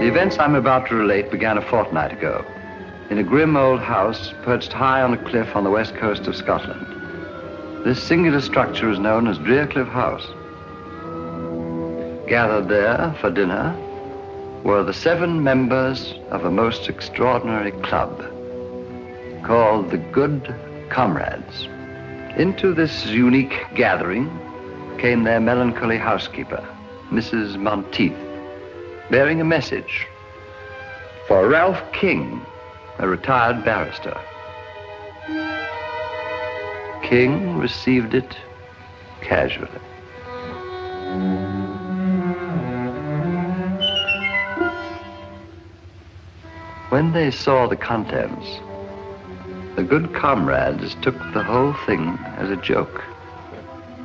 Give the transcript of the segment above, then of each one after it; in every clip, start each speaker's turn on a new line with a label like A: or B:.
A: The events I'm about to relate began a fortnight ago, in a grim old house perched high on a cliff on the west coast of Scotland. This singular structure is known as Cliff House. Gathered there for dinner were the 7 members of a most extraordinary club called the Good Comrades. Into this unique gathering came their melancholy housekeeper, Mrs. Monteith, bearing a message for Ralph King, a retired barrister. King received it casually. When they saw the contents, the Good Comrades took the whole thing as a joke.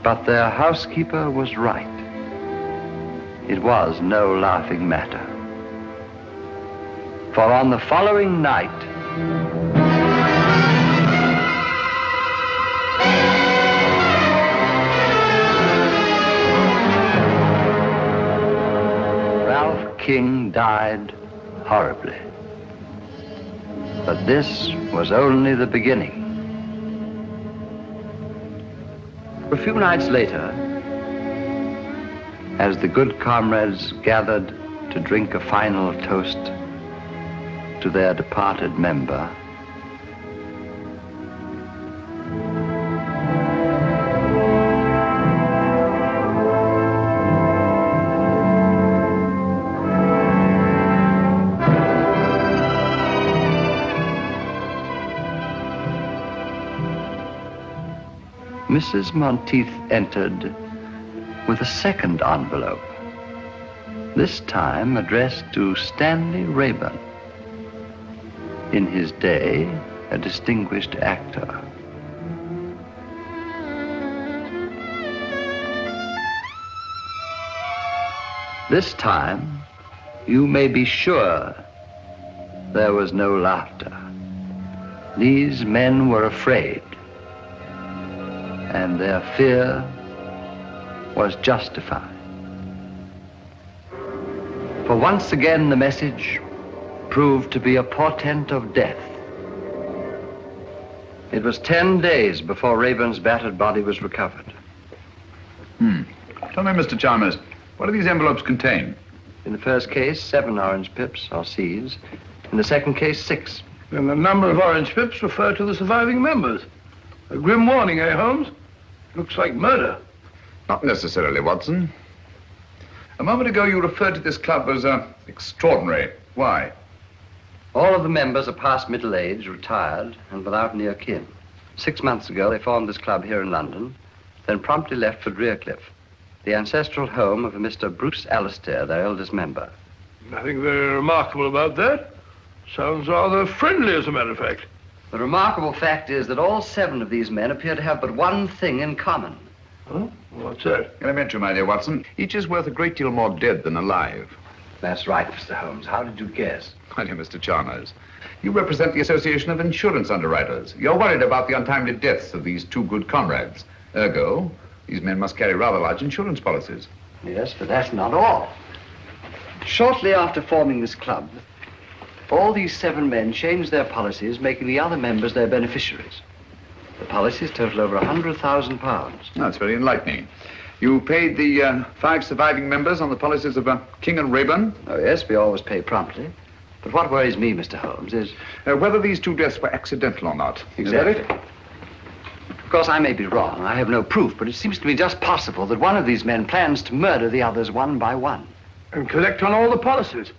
A: But their housekeeper was right. It was no laughing matter. For on the following night, Ralph King died horribly. But this was only the beginning. A few nights later, as the Good Comrades gathered to drink a final toast to their departed member, Mrs. Monteith entered with a second envelope, this time addressed to Stanley Rayburn, in his day a distinguished actor. This time, you may be sure there was no laughter. These men were afraid, and their fear was justified. For once again, the message proved to be a portent of death. It was 10 days before Rayburn's battered body was recovered.
B: Tell me, Mr. Chalmers, what do these envelopes contain?
A: In the first case, 7 orange pips, or seeds. In the second case, 6.
C: And the number of orange pips refer to the surviving members. A grim warning, eh, Holmes? Looks like murder.
B: Not necessarily, Watson. A moment ago, you referred to this club as extraordinary. Why?
A: All of the members are past middle age, retired, and without near kin. 6 months ago, they formed this club here in London, then promptly left for Cliff, the ancestral home of a Mr. Bruce Alistair, their eldest member.
C: Nothing very remarkable about that. Sounds rather friendly, as a matter of fact.
A: The remarkable fact is that all 7 of these men appear to have but one thing in common.
C: Huh? What's that?
B: Elementary, my dear Watson. Each is worth a great deal more dead than alive.
A: That's right, Mr. Holmes. How did you guess?
B: My dear Mr. Chalmers, you represent the Association of Insurance Underwriters. You're worried about the untimely deaths of these 2 good comrades. Ergo, these men must carry rather large insurance policies.
A: Yes, but that's not all. Shortly after forming this club, all these 7 men changed their policies, making the other members their beneficiaries. The policies total over £100,000.
B: That's very enlightening. You paid the 5 surviving members on the policies of King and Rayburn?
A: Oh, yes, we always pay promptly. But what worries me, Mr. Holmes, is...
B: whether these 2 deaths were accidental or not.
A: Exactly.
B: Is that it?
A: Of course, I may be wrong. I have no proof, but it seems to me just possible that one of these men plans to murder the others one by one.
C: And collect on all the policies.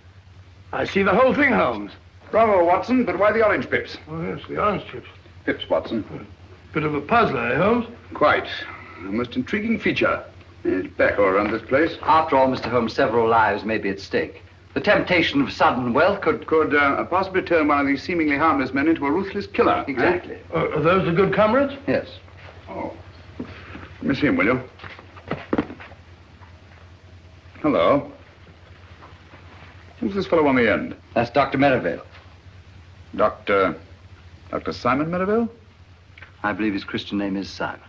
C: I see the whole thing, Holmes.
B: Bravo, Watson, but why the orange pips?
C: Oh, yes, the orange chips.
B: Pips, Watson.
C: Bit of a puzzler, eh, Holmes?
B: Quite. A most intriguing feature. It's back all around this place.
A: After all, Mr. Holmes, several lives may be at stake. The temptation of sudden wealth could
B: possibly turn one of these seemingly harmless men into a ruthless killer.
A: Exactly.
B: Eh?
C: Are those the good comrades?
A: Yes.
B: Oh. Let me see him, will you? Hello. Who's this fellow on the end?
A: That's Dr. Merivale.
B: Dr. Simon Medo?
A: I believe his Christian name is Simon.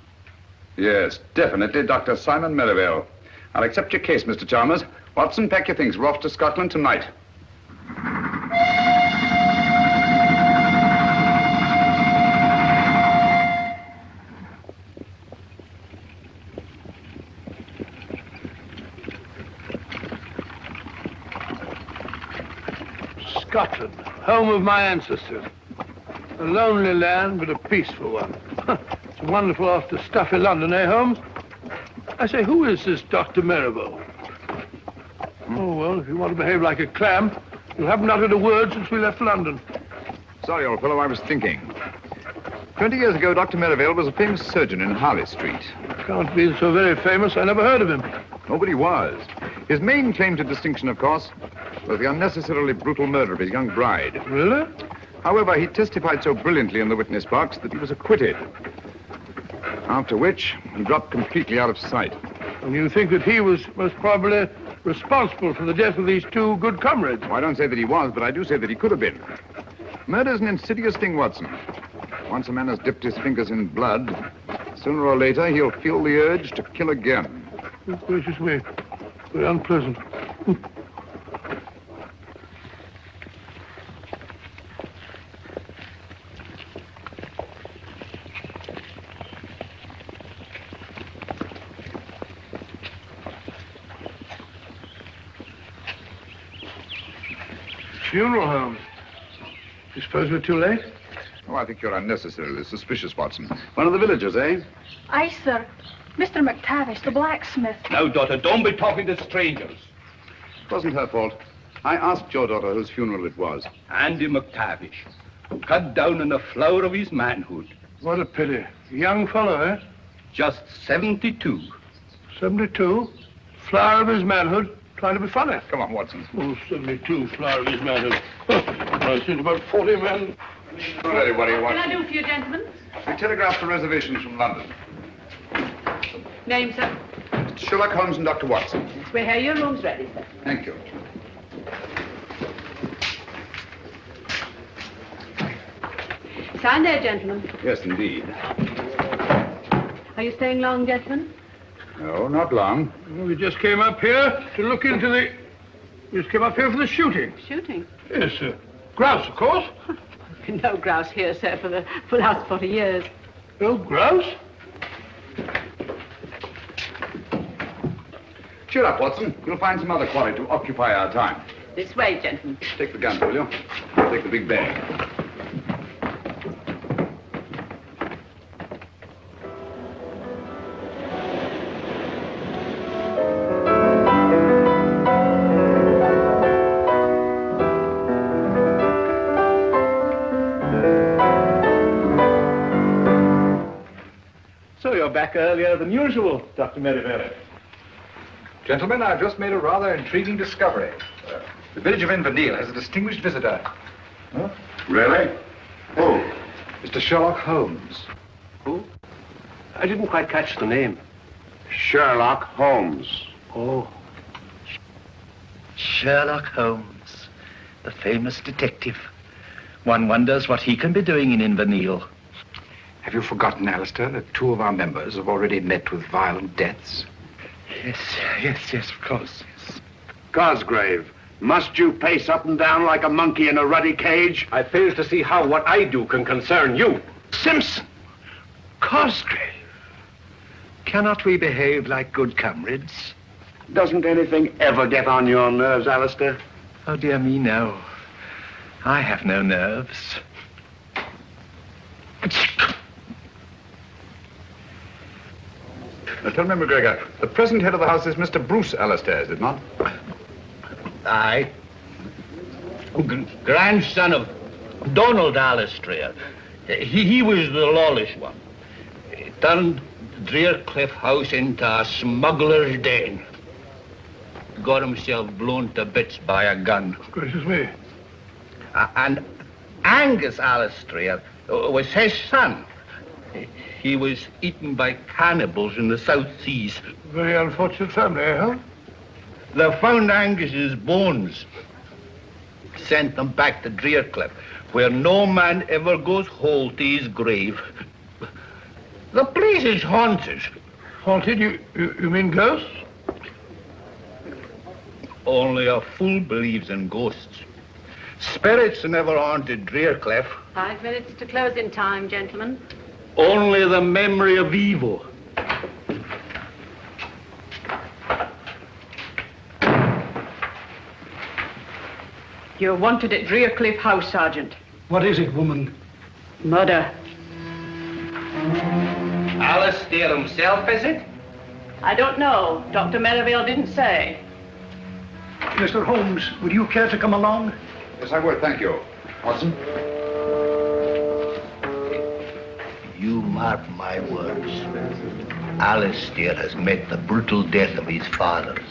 B: Yes, definitely Dr. Simon Medo. I'll accept your case, Mr. Chalmers. Watson, pack your things. We're off to Scotland tonight.
C: Scotland, home of my ancestors. A lonely land, but a peaceful one. It's wonderful after stuffy London, eh, Holmes? I say, who is this Dr. Merivale? Oh, well, if you want to behave like a clam, you haven't uttered a word since we left London.
B: Sorry, old fellow, I was thinking. 20 years ago, Dr. Merivale was a famous surgeon in Harley Street.
C: Can't be so very famous. I never heard of him.
B: Nobody was. His main claim to distinction, of course, was the unnecessarily brutal murder of his young bride.
C: Really?
B: However, he testified so brilliantly in the witness box that he was acquitted. After which, he dropped completely out of sight.
C: And you think that he was most probably responsible for the death of these two good comrades?
B: Well, I don't say that he was, but I do say that he could have been. Murder's an insidious thing, Watson. Once a man has dipped his fingers in blood, sooner or later he'll feel the urge to kill again.
C: Oh, gracious me. Very unpleasant. Funeral home. You suppose we're too late?
B: Oh, I think you're unnecessarily suspicious, Watson. One of the villagers, eh?
D: Aye, sir. Mr. McTavish, the blacksmith.
E: Now, daughter, don't be talking to strangers.
B: It wasn't her fault. I asked your daughter whose funeral it was.
E: Andy McTavish, cut down in the flower of his manhood.
C: What a pity. Young fellow, eh?
E: Just 72.
C: 72? Flower of his manhood. Trying to be funny.
B: Come on, Watson.
C: Oh, 72, flower of his manhood. I've seen about 40 men.
B: All ready, what do you want?
D: What can I do for you, gentlemen?
B: We telegraphed for reservations from London.
D: Name, sir?
B: Sherlock Holmes and Dr. Watson.
D: We have your rooms ready, sir.
B: Thank you.
D: Sign there, gentlemen.
B: Yes, indeed.
D: Are you staying long, gentlemen?
B: No, not long.
C: We just came up here to look into the... We just came up here for the shooting.
D: Shooting?
C: Yes, sir. Grouse, of course.
D: No grouse here, sir, for the last 40 years.
C: No grouse?
B: Cheer up, Watson. We'll find some other quarry to occupy our time.
D: This way, gentlemen.
B: Take the gun, will you? Take the big bag.
E: So you're back earlier than usual, Dr. Merivale.
F: Gentlemen, I've just made a rather intriguing discovery. The village of Inverness has a distinguished visitor.
B: Huh? Really? Who?
F: Mr. Sherlock Holmes.
E: Who? I didn't quite catch the name.
G: Sherlock Holmes.
E: Oh.
H: Sherlock Holmes, the famous detective. One wonders what he can be doing in Inverness.
F: Have you forgotten, Alistair, that two of our members have already met with violent deaths?
H: Yes, of course, yes.
G: Cosgrave, must you pace up and down like a monkey in a ruddy cage?
E: I fail to see how what I do can concern you.
H: Simpson! Cosgrave! Cannot we behave like good comrades?
G: Doesn't anything ever get on your nerves, Alistair?
H: Oh, dear me, no. I have no nerves.
B: Now, tell me, McGregor, the present head of the house is Mr. Bruce Alistair, is it not?
E: Aye. Grandson of Donald Alistair. He was the lawless one. He turned Drearcliff House into a smuggler's den. Got himself blown to bits by a gun.
C: Gracious me.
E: And Angus Alistair was his son. He was eaten by cannibals in the South Seas.
C: Very unfortunate family, eh, huh?
E: They found Angus's bones. Sent them back to Drearcliff, where no man ever goes whole to his grave. The place is haunted.
C: Haunted? You mean ghosts?
E: Only a fool believes in ghosts. Spirits never haunted Drearcliff.
D: 5 minutes to closing time, gentlemen.
E: Only the memory of evil.
D: You're wanted at Drearcliff House, Sergeant.
I: What is it, woman?
D: Murder.
E: Alistair himself, is it?
D: I don't know. Dr. Merivale didn't say.
I: Mr. Holmes, would you care to come along?
B: Yes, I would, thank you. Watson?
E: You mark my words. Alistair has met the brutal death of his fathers.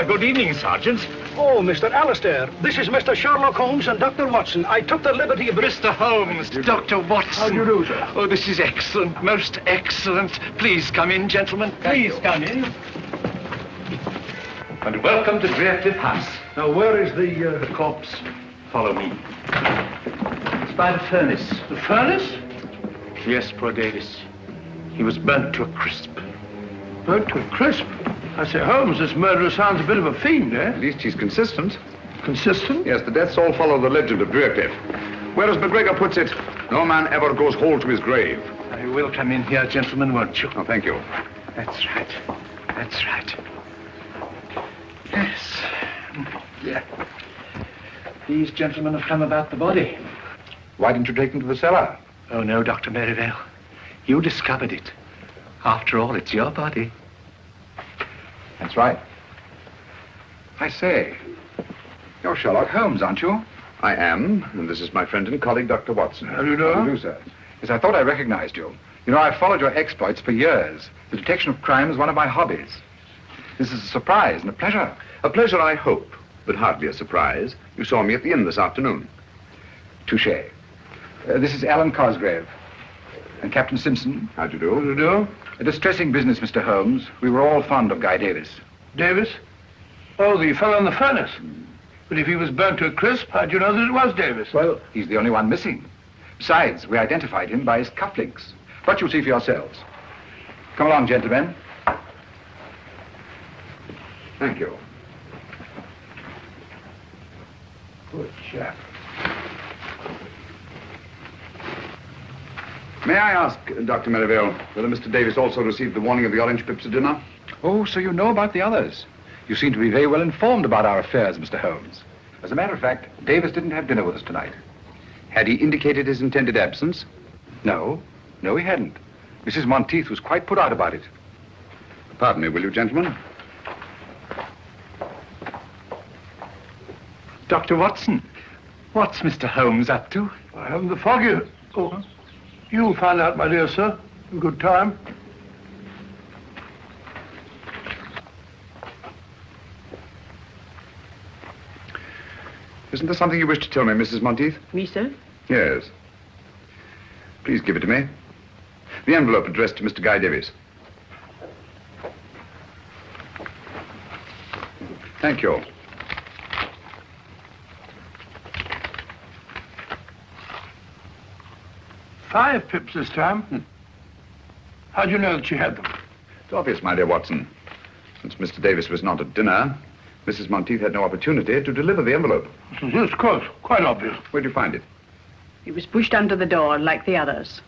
H: Good evening, Sergeant.
I: Oh, Mr. Alistair, this is Mr. Sherlock Holmes and Dr. Watson. I took the liberty of...
H: Mr. Holmes, Dr. Watson.
I: How do you do, sir?
H: Oh, this is excellent, most excellent. Please come in, gentlemen. Please come in. And welcome to Drearcliff House.
I: Now, where is the
H: corpse? Follow me. It's by the furnace.
C: The furnace?
H: Yes, poor Davis. He was burnt to a crisp.
C: Burnt to a crisp? I say, Holmes, this murderer sounds a bit of a fiend, eh?
B: At least he's consistent.
C: Consistent?
B: Yes, the deaths all follow the legend of Drearcliff. Whereas McGregor puts it, no man ever goes whole to his grave.
H: You will come in here, gentlemen, won't you?
B: Oh, thank you.
H: That's right. That's right. Yes. Yeah. These gentlemen have come about the body.
B: Why didn't you take them to the cellar?
H: Oh, no, Dr. Merivale. You discovered it. After all, it's your body.
B: That's right. I say, you're Sherlock Holmes, aren't you? I am, and this is my friend and colleague, Dr. Watson.
C: How do you know?
B: How do you do, sir? Yes, I thought I recognized you. You know, I've followed your exploits for years. The detection of crime is one of my hobbies. This is a surprise and a pleasure. A pleasure, I hope, but hardly a surprise. You saw me at the inn this afternoon. Touché. This is Alan Cosgrave. And Captain Simpson. How do you do?
C: How do you do?
B: A distressing business, Mr. Holmes. We were all fond of Guy Davis.
C: Davis? Oh, the fellow in the furnace. But if he was burnt to a crisp, how'd you know that it was Davis?
B: Well, he's the only one missing. Besides, we identified him by his cufflinks. But you'll see for yourselves. Come along, gentlemen. Thank you.
C: Good chap.
B: May I ask, Dr. Merivale, whether Mr. Davis also received the warning of the orange pips at dinner? Oh, so you know about the others. You seem to be very well informed about our affairs, Mr. Holmes. As a matter of fact, Davis didn't have dinner with us tonight. Had he indicated his intended absence? No. No, he hadn't. Mrs. Monteith was quite put out about it. Pardon me, will you, gentlemen?
H: Dr. Watson, what's Mr. Holmes up to?
C: I haven't the foggiest. Oh, you'll find out, my dear sir, in good time.
B: Isn't there something you wish to tell me, Mrs. Monteith?
D: Me, sir?
B: Yes. Please give it to me. The envelope addressed to Mr. Guy Davis. Thank you.
C: $5 pips this time. How'd you know that she had them?
B: It's obvious, my dear Watson. Since Mr. Davis was not at dinner, Mrs. Monteith had no opportunity to deliver the envelope.
C: Yes, of course. Quite obvious.
B: Where'd you find it?
D: It was pushed under the door like the others.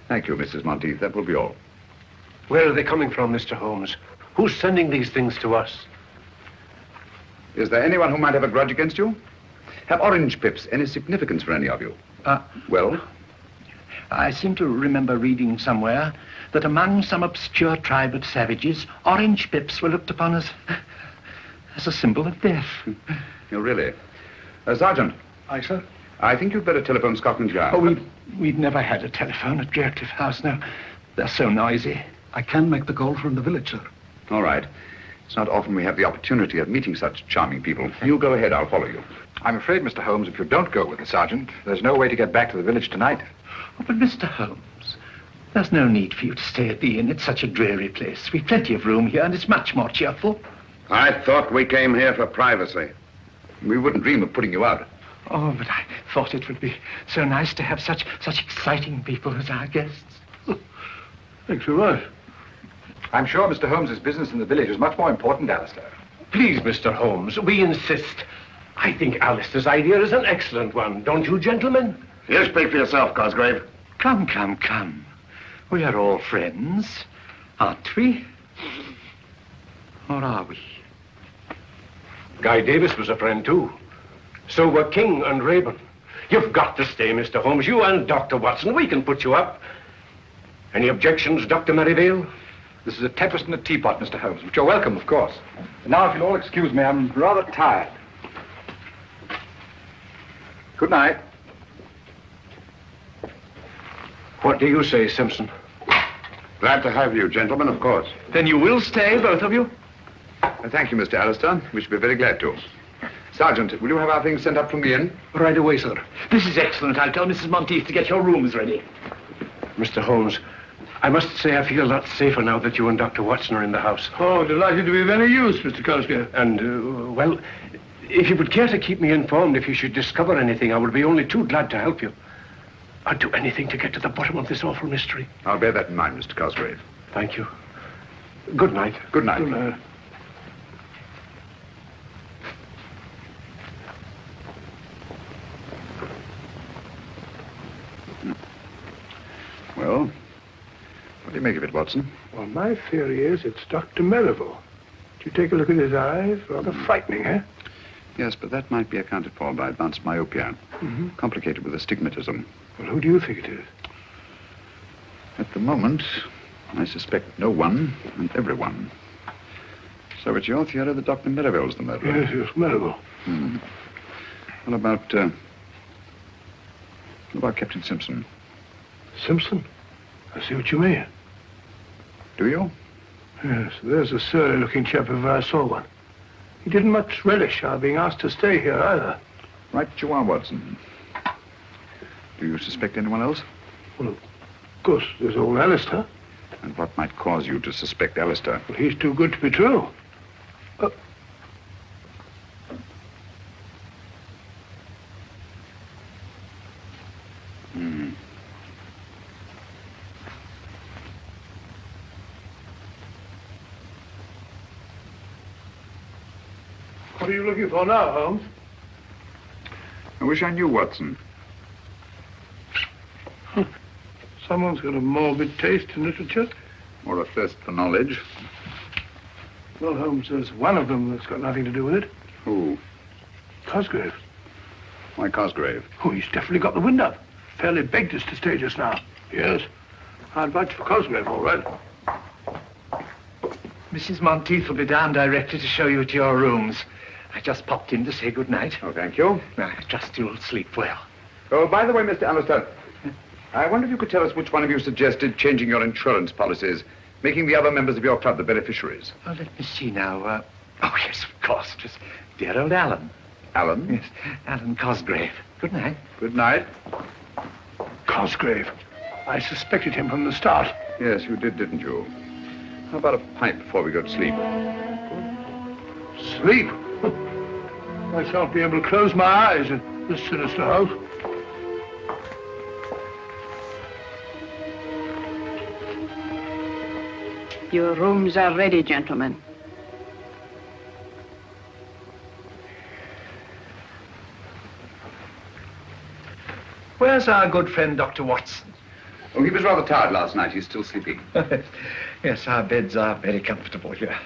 B: Thank you, Mrs. Monteith. That will be all.
J: Where are they coming from, Mr. Holmes? Who's sending these things to us?
B: Is there anyone who might have a grudge against you? Have orange pips any significance for any of you? Well?
H: I seem to remember reading somewhere that among some obscure tribe of savages, orange pips were looked upon as a symbol of death.
B: Oh, really? Sergeant.
I: Aye, sir?
B: I think you'd better telephone Scotland Yard.
H: Oh, we'd never had a telephone at Drearcliff House now. They're so noisy.
I: I can make the call from the village, sir.
B: All right. It's not often we have the opportunity of meeting such charming people. You go ahead, I'll follow you. I'm afraid, Mr. Holmes, if you don't go with the sergeant, there's no way to get back to the village tonight.
H: Oh, but Mr. Holmes, there's no need for you to stay at the inn. It's such a dreary place. We've plenty of room here, and it's much more cheerful.
G: I thought we came here for privacy.
B: We wouldn't dream of putting you out.
H: Oh, but I thought it would be so nice to have such exciting people as our guests.
C: Thanks very much.
B: I'm sure Mr. Holmes's business in the village is much more important, Alistair.
J: Please, Mr. Holmes, we insist. I think Alistair's idea is an excellent one, don't you, gentlemen?
G: You speak for yourself, Cosgrave.
H: Come, come, come. We are all friends, aren't we? Or are we?
J: Guy Davis was a friend, too. So were King and Rayburn. You've got to stay, Mr. Holmes. You and Dr. Watson. We can put you up. Any objections, Dr. Merivale?
B: This is a tempest in a teapot, Mr. Holmes, but you're welcome, of course. And now, if you'll all excuse me, I'm rather tired. Good night.
J: What do you say, Simpson?
G: Glad to have you, gentlemen, of course.
H: Then you will stay, both of you?
B: Thank you, Mr. Alistair. We should be very glad to. Sergeant, will you have our things sent up from the inn?
H: Right away, sir. This is excellent. I'll tell Mrs. Monteith to get your rooms ready.
J: Mr. Holmes, I must say I feel a lot safer now that you and Dr. Watson are in the house.
C: Oh, delighted to be of any use, Mr. Cosgrave.
J: And, well, if you would care to keep me informed if you should discover anything, I would be only too glad to help you. I'd do anything to get to the bottom of this awful mystery.
B: I'll bear that in mind, Mr. Cosgrave.
J: Thank you. Good night.
B: Good night.
C: Good night.
B: Well, what do you make of it, Watson?
C: Well, my theory is it's Dr. Merivale. Did you take a look at his eyes? Rather frightening, eh?
B: Yes, but that might be accounted for by advanced myopia. Complicated with astigmatism.
C: Well, who do you think it is?
B: At the moment, I suspect no one and everyone. So it's your theory that Dr. Merivale's the murderer?
C: Yes, Merivale.
B: What about Captain Simpson?
C: Simpson? I see what you mean.
B: Do you?
C: Yes, there's a surly-looking chap if I saw one. He didn't much relish our being asked to stay here, either.
B: Right you are, Watson. Do you suspect anyone else?
C: Well, of course, there's old Alistair.
B: And what might cause you to suspect Alistair?
C: Well, he's too good to be true. What are you looking for now, Holmes?
B: I wish I knew, Watson.
C: Someone's got a morbid taste in literature.
B: Or a thirst for knowledge.
C: Well, Holmes, there's one of them that's got nothing to do with it.
B: Who?
C: Cosgrave.
B: Why Cosgrave?
C: Oh, he's definitely got the wind up. Fairly begged us to stay just now. Yes. I'd vouch for Cosgrave, all right.
H: Mrs. Monteith will be down directly to show you to your rooms. I just popped in to say good night.
B: Oh, thank you.
H: I trust you'll sleep well.
B: Oh, by the way, Mr. Alistair, I wonder if you could tell us which one of you suggested changing your insurance policies, making the other members of your club the beneficiaries.
H: Oh, let me see now. Oh, yes, of course. It was dear old Alan.
B: Alan?
H: Yes, Alan Cosgrave. Good night.
B: Good night.
C: Cosgrave. I suspected him from the start.
B: Yes, you did, didn't you? How about a pipe before we go to sleep?
C: Sleep? I shan't be able to close my eyes in this sinister house.
D: Your rooms are ready, gentlemen.
H: Where's our good friend, Dr. Watson?
B: Oh, he was rather tired last night. He's still sleeping.
H: Yes, our beds are very comfortable here.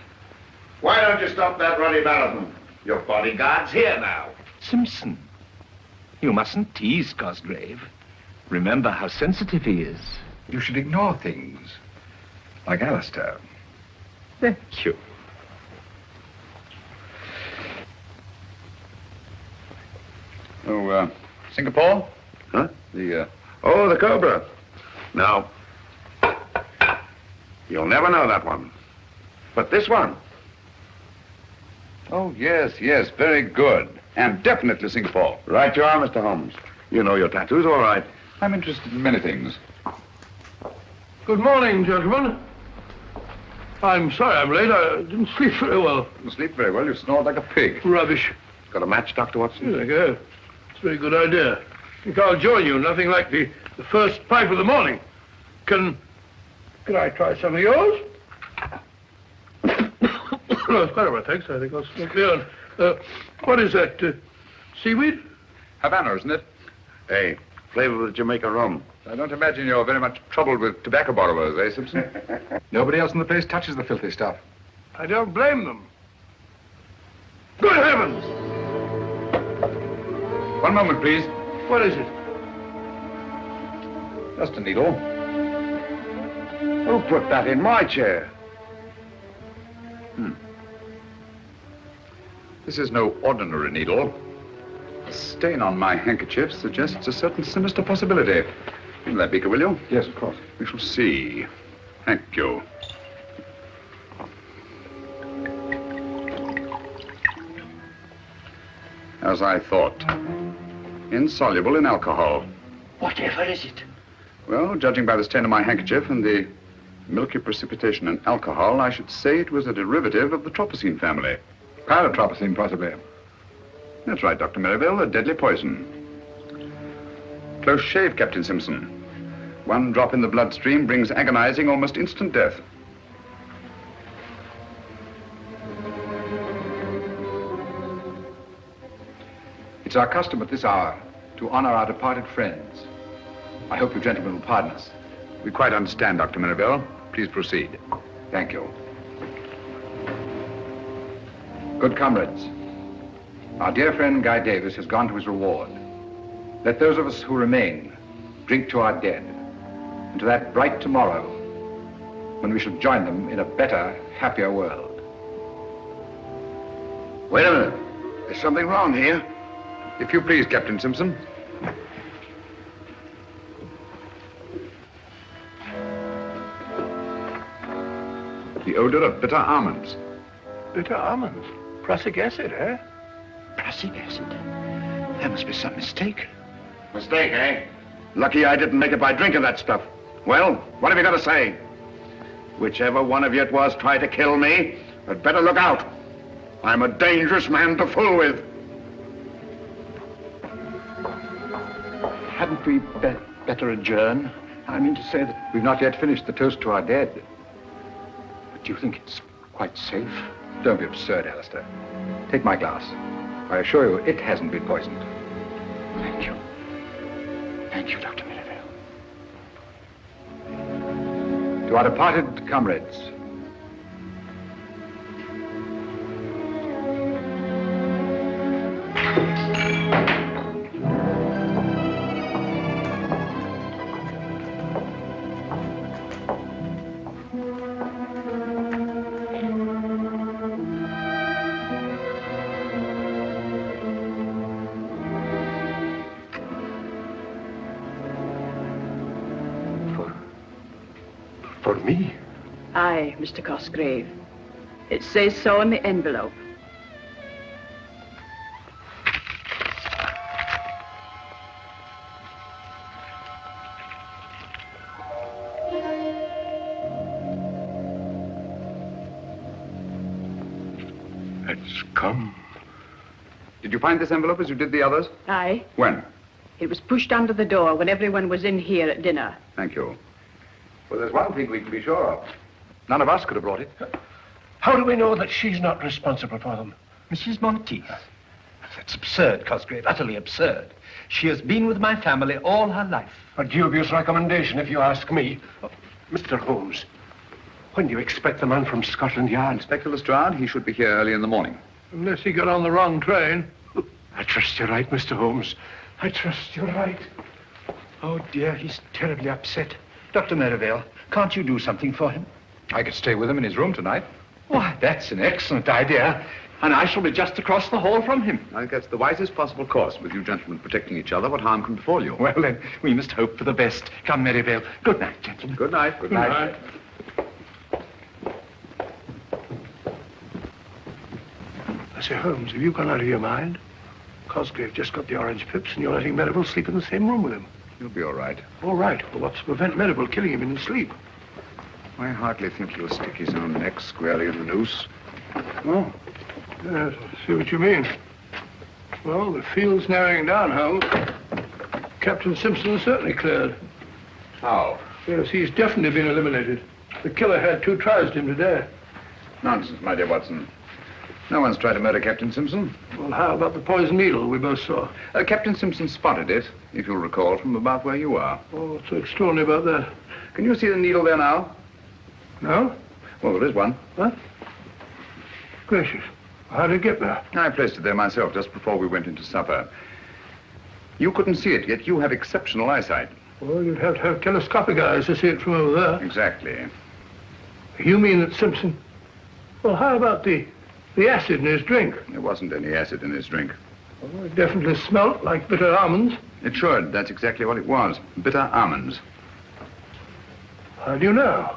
G: Why don't you stop that ruddy marathon? Your bodyguard's here now.
H: Simpson, you mustn't tease Cosgrave. Remember how sensitive he is.
B: You should ignore things. Like Alistair.
H: Thank you.
B: Oh, Singapore?
G: Huh?
B: The
G: Cobra. No. You'll never know that one. But this one.
B: Oh, yes, very good. And definitely Singapore.
G: Right you are, Mr. Holmes. You know your tattoos, all right.
B: I'm interested in many things.
C: Good morning, gentlemen. I'm sorry I'm late. I didn't sleep very well.
B: You didn't sleep very well. You snored like a pig.
C: Rubbish.
G: Got a match, Dr. Watson?
C: Yes, I go. It's a very good idea. I think I'll join you. Nothing like the first pipe of the morning. Can I try some of yours? No, it's quite all right, thanks. I think I'll smoke my own. What is that? Seaweed?
F: Havana, isn't it?
G: Hey, flavor of the Jamaica rum.
F: I don't imagine you're very much troubled with tobacco borrowers, eh, Simpson? Nobody else in the place touches the filthy stuff.
C: I don't blame them. Good heavens!
F: One moment, please.
C: What is it?
F: Just a needle.
G: Who put that in my chair?
F: This is no ordinary needle. The stain on my handkerchief suggests a certain sinister possibility. Give me that beaker, will you?
B: Yes, of course.
F: We shall see. Thank you. As I thought. Insoluble in alcohol.
H: Whatever is it?
F: Well, judging by the stain on my handkerchief and the milky precipitation in alcohol, I should say it was a derivative of the tropicine family.
B: Pyrotropicine, possibly.
F: That's right, Dr. Merivale, a deadly poison. Close shave, Captain Simpson. One drop in the bloodstream brings agonizing, almost instant death.
B: It's our custom at this hour to honor our departed friends. I hope you gentlemen will pardon us.
F: We quite understand, Dr. Merivale. Please proceed.
B: Thank you. Good comrades, our dear friend Guy Davis has gone to his reward. Let those of us who remain drink to our dead and to that bright tomorrow when we shall join them in a better, happier world.
G: Wait a minute. There's something wrong here.
F: If you please, Captain Simpson. The odor of bitter almonds.
C: Bitter almonds. Prussic acid, eh?
H: Prussic acid? There must be some mistake.
G: Mistake, eh? Lucky I didn't make it by drinking that stuff. Well, what have you got to say? Whichever one of you it was tried to kill me, had better look out. I'm a dangerous man to fool with.
H: Hadn't we better adjourn? I mean to say that...
B: We've not yet finished the toast to our dead.
H: But do you think it's quite safe?
B: Don't be absurd, Alistair. Take my glass. I assure you, it hasn't been poisoned.
H: Thank you. Thank you, Dr. Merivale.
B: To our departed comrades,
J: For me?
D: Aye, Mr. Cosgrave. It says so in the envelope.
J: It's come.
F: Did you find this envelope as you did the others?
D: Aye.
F: When?
D: It was pushed under the door when everyone was in here at dinner.
F: Thank you.
B: well, there's one thing we can be sure of. None of us could have brought it.
I: How do we know that she's not responsible for them?
H: Mrs. Monteith. That's absurd, Cosgrave, utterly absurd. She has been with my family all her life.
J: A dubious recommendation, if you ask me. Mr. Holmes, when do you expect the man from Scotland Yard?
F: Inspector Lestrade, he should be here early in the morning.
C: Unless he got on the wrong train.
J: I trust you're right, Mr. Holmes. I trust you're right.
H: Oh, dear, he's terribly upset. Dr. Merivale, can't you do something for him?
B: I could stay with him in his room tonight.
H: Why, that's an excellent idea. And I shall be just across the hall from him.
F: I think that's the wisest possible course. With you gentlemen protecting each other, what harm can befall you?
H: Well, then, we must hope for the best. Come, Merivale. Good night, gentlemen.
F: Good night. Good night.
C: I say, Holmes, have you gone out of your mind? Cosgrave just got the orange pips, and you're letting Merivale sleep in the same room with him.
F: You'll be all right.
C: All right. Well, what's to prevent Merivale killing him in his sleep?
F: I hardly think he'll stick his own neck squarely in the noose.
C: Oh. Yes, I see what you mean. Well, the field's narrowing down, Holmes. Captain Simpson is certainly cleared.
F: How?
C: Yes, he's definitely been eliminated. The killer had 2 tries at him today.
F: Nonsense, my dear Watson. No one's tried to murder Captain Simpson.
C: Well, how about the poison needle we both saw?
F: Captain Simpson spotted it, if you'll recall, from about where you are.
C: Oh, what's so extraordinary about that?
F: Can you see the needle there now?
C: No?
F: Well, there is one.
C: What? Gracious. How did it get there?
F: I placed it there myself just before we went into supper. You couldn't see it, yet you have exceptional eyesight.
C: Well, you'd have to have telescopic eyes to see it from over there.
F: Exactly.
C: You mean that Simpson... Well, how about the acid in his drink?
F: There wasn't any acid in his drink.
C: Well, it definitely smelled like bitter almonds.
F: It should. That's exactly what it was. Bitter almonds.
C: How do you know?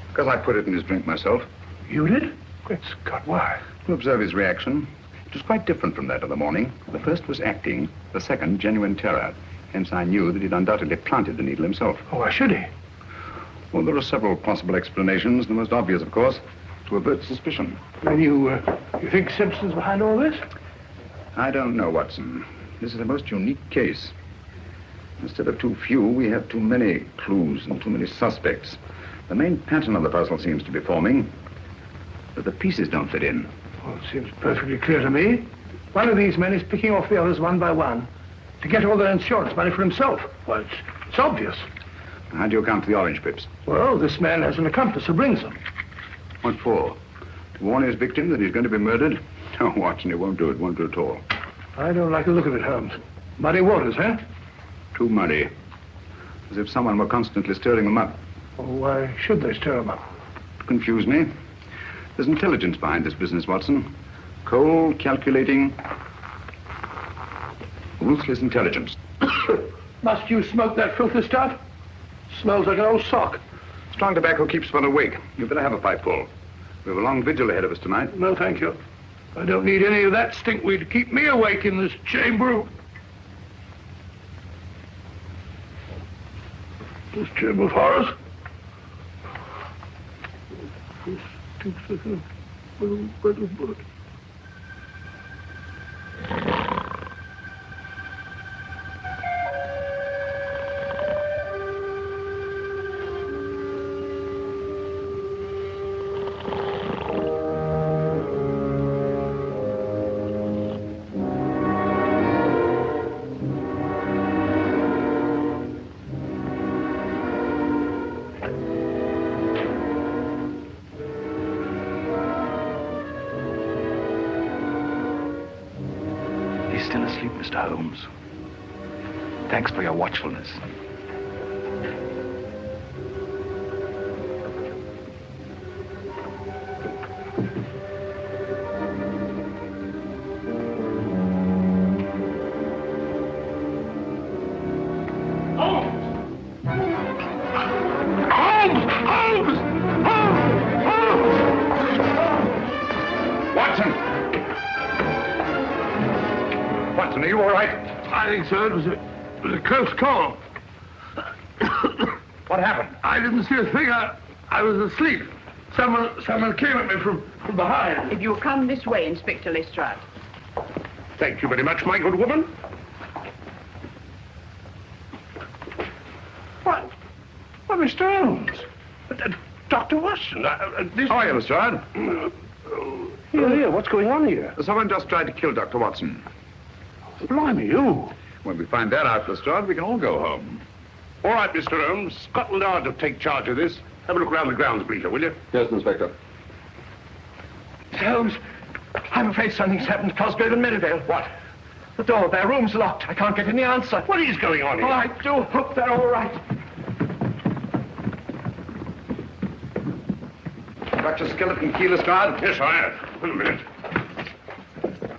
F: Because I put it in his drink myself.
C: You did? Great Scott, why?
F: To observe his reaction. It was quite different from that of the morning. The first was acting, the second genuine terror. Hence I knew that he'd undoubtedly planted the needle himself.
C: Oh, why should he?
F: Well, there are several possible explanations. The most obvious, of course, to avert suspicion.
C: Then you think Simpson's behind all this?
F: I don't know, Watson. This is a most unique case. Instead of too few, we have too many clues and too many suspects. The main pattern of the puzzle seems to be forming, but the pieces don't fit in.
C: Well, it seems perfectly clear to me. One of these men is picking off the others one by one to get all their insurance money for himself. Well, it's obvious.
F: How do you account for the orange pips?
C: Well, this man has an accomplice who brings them.
F: What for? To warn his victim that he's going to be murdered? No, Watson, it won't do it. Won't do it at all.
C: I don't like the look of it, Holmes. Muddy waters, eh?
F: Too muddy. As if someone were constantly stirring them up.
C: Well, why should they stir them up?
F: To confuse me. There's intelligence behind this business, Watson. Cold, calculating, ruthless intelligence.
C: Must you smoke that filthy stuff? Smells like an old sock.
F: Strong tobacco keeps one awake. You'd better have a pipeful. We have a long vigil ahead of us tonight.
C: No, thank you. I don't need any of that stinkweed to keep me awake in this chamber. This chamber of horrors. This stinks like a little bed of blood.
H: Still asleep, Mr. Holmes. Thanks for your watchfulness.
F: Watson, are you all right?
C: I think so. It was a close call.
F: What happened?
C: I didn't see a thing. I was asleep. Someone came at me from behind.
D: If you'll come this way, Inspector Lestrade.
J: Thank you very much, my good woman. What? Well, Mr. Holmes. Dr. Watson.
F: How are you, Lestrade?
J: Here, what's going on here?
F: Someone just tried to kill Dr. Watson.
J: Blimey, you.
F: When we find that out, Lestrade, we can all go home.
J: All right, Mr. Holmes. Scotland Yard will take charge of this. Have a look around the grounds, Bleeter, will you?
F: Yes, Inspector.
H: Holmes, I'm afraid something's happened to Cosgrave and Merivale.
J: What?
H: The door of their room's locked. I can't get any answer.
J: What is going on here?
H: Oh, I do hope they're all right.
F: Got your skeleton key, Lestrade?
J: Yes, I have. Wait a minute.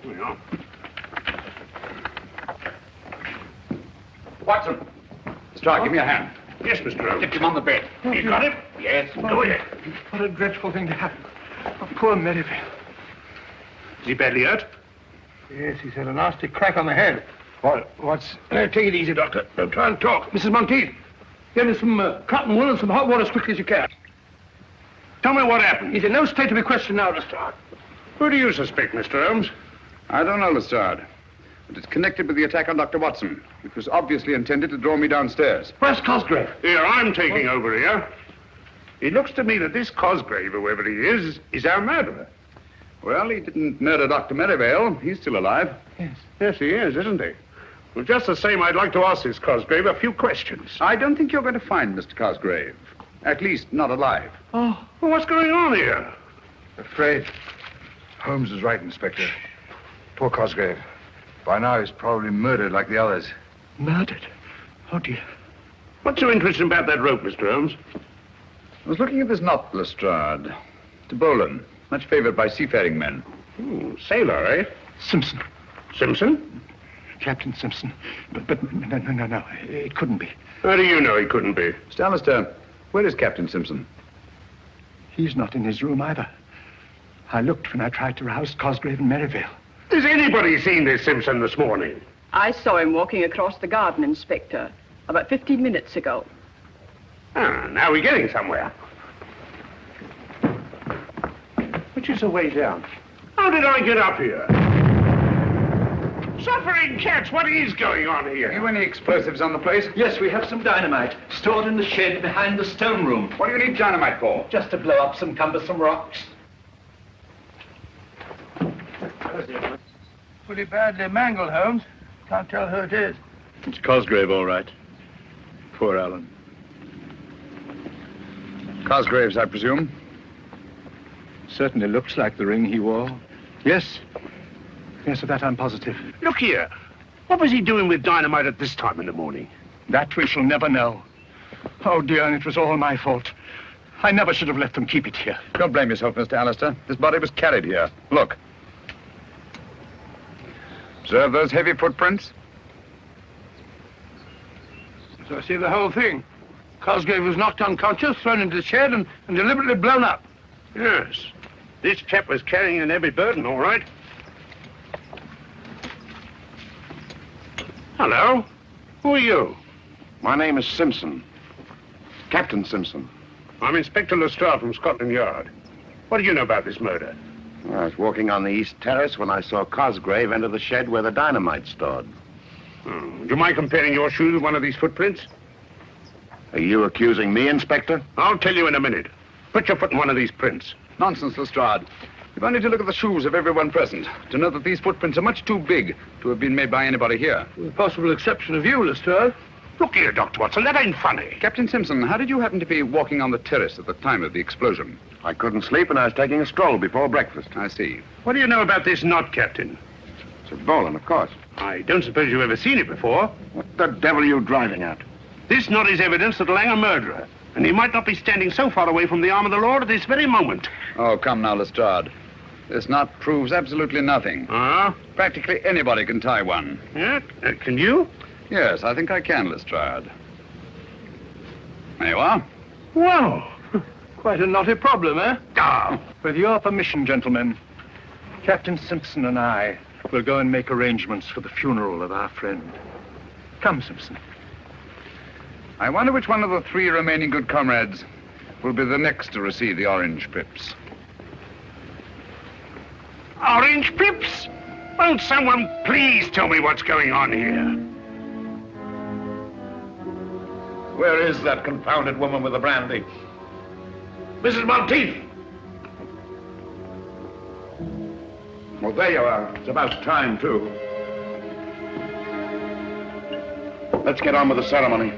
J: Here we are.
F: Watson. Lestrade, give me a hand.
J: Yes, Mr. Holmes.
F: Get him on the bed.
J: You got it? Yes. Go ahead.
H: What a dreadful thing to happen. Oh, poor Merivale.
J: Is he badly hurt?
C: Yes, he's had a nasty crack on the head. What's... Take it easy, Doctor. Don't try and talk. Mrs. Monteith, get me some cotton wool and some hot water as quickly as you can.
J: Tell me what happened.
C: He's in no state to be questioned now, Lestrade.
J: Who do you suspect, Mr. Holmes?
F: I don't know, Lestrade. But it's connected with the attack on Dr. Watson, which was obviously intended to draw me downstairs.
C: Where's Cosgrave?
J: Here, I'm taking over here.
K: It looks to me that this Cosgrave, whoever he is our murderer.
F: Well, he didn't murder Dr. Merivale. He's still alive.
K: Yes. Yes, he is, isn't he? Well, just the same, I'd like to ask this Cosgrave a few questions.
F: I don't think you're going to find Mr. Cosgrave. At least, not alive.
K: Oh, well, what's going on here?
B: Afraid. Holmes is right, Inspector. Poor Cosgrave. By now, he's probably murdered like the others.
H: Murdered? Oh, dear.
K: What's so interesting about that rope, Mr. Holmes?
F: I was looking at this knot, Lestrade. To Bolan, much favored by seafaring men.
K: Sailor, eh?
H: Simpson.
K: Simpson?
H: Captain Simpson. But no. It couldn't be.
K: How do you know he couldn't be?
F: Mr. Alistair, where is Captain Simpson?
H: He's not in his room either. I looked when I tried to rouse Cosgrave and Merivale.
K: Has anybody seen this Simpson this morning?
D: I saw him walking across the garden, Inspector, about 15 minutes ago.
K: Ah, now we're getting somewhere. Which is the way down? How did I get up here? Suffering cats, what is going on here?
F: Have you any explosives on the place?
H: Yes, we have some dynamite stored in the shed behind the stone room.
F: What do you need dynamite for?
H: Just to blow up some cumbersome rocks.
C: Pretty badly mangled, Holmes. Can't tell who it is.
L: It's Cosgrave, all right. Poor Alan.
F: Cosgrave's, I presume?
H: Certainly looks like the ring he wore. Yes. Yes, of that I'm positive.
K: Look here. What was he doing with dynamite at this time in the morning?
H: That we shall never know. Oh, dear, and it was all my fault. I never should have let them keep it here.
F: Don't blame yourself, Mr. Alistair. This body was carried here. Look. Observe those heavy footprints?
C: So I see the whole thing. Cosgrave was knocked unconscious, thrown into the shed, and deliberately blown up.
K: Yes. This chap was carrying an heavy burden, all right. Hello. Who are you?
G: My name is Simpson. Captain Simpson.
K: I'm Inspector Lestrade from Scotland Yard. What do you know about this murder?
G: I was walking on the east terrace when I saw Cosgrave enter the shed where the dynamite's stored.
K: Do you mind comparing your shoes with one of these footprints?
G: Are you accusing me, Inspector?
K: I'll tell you in a minute. Put your foot in one of these prints.
F: Nonsense, Lestrade. You've only to look at the shoes of everyone present to know that these footprints are much too big to have been made by anybody here.
C: With the possible exception of you, Lestrade.
K: Look here, Dr. Watson, that ain't funny.
F: Captain Simpson, how did you happen to be walking on the terrace at the time of the explosion?
G: I couldn't sleep and I was taking a stroll before breakfast.
F: I see.
K: What do you know about this knot, Captain?
G: It's a Bolan, of course.
K: I don't suppose you've ever seen it before.
G: What the devil are you driving at?
K: This knot is evidence that Lang a murderer, and he might not be standing so far away from the arm of the law at this very moment.
F: Oh, come now, Lestrade. This knot proves absolutely nothing.
K: Ah?
F: Practically anybody can tie one.
K: Yeah? Can you?
F: Yes, I think I can, Lestrade. There you are.
C: Wow. Quite a knotty problem, eh?
K: Ah.
H: With your permission, gentlemen, Captain Simpson and I will go and make arrangements for the funeral of our friend. Come, Simpson.
F: I wonder which one of the three remaining good comrades will be the next to receive the orange pips.
K: Orange pips? Won't someone please tell me what's going on here?
G: Where is that confounded woman with the brandy?
K: Mrs. Monteith!
G: Well, there you are. It's about time, too. Let's get on with the ceremony.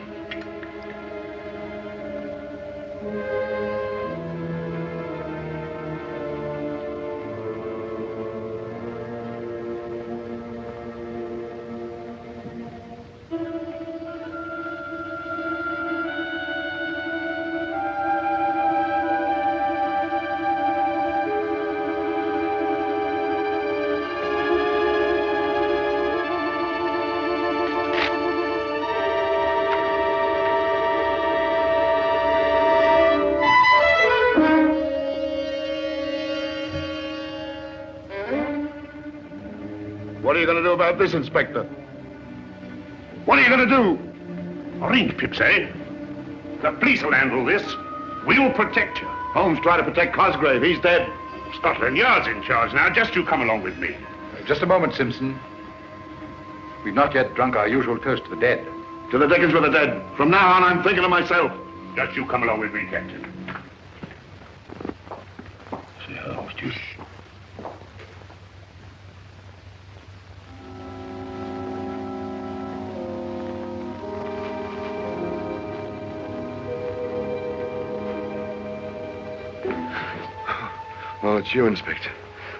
K: What are you going to do about this, Inspector? What are you going to do? Orange pips, eh? The police will handle this. We'll protect you.
G: Holmes tried to protect Cosgrave. He's dead.
K: Scotland Yard's in charge now. Just you come along with me.
B: Just a moment, Simpson. We've not yet drunk our usual toast to the dead.
G: To the dickens with the dead. From now on, I'm thinking of myself.
K: Just you come along with me, Captain. Oh, it's you, Inspector.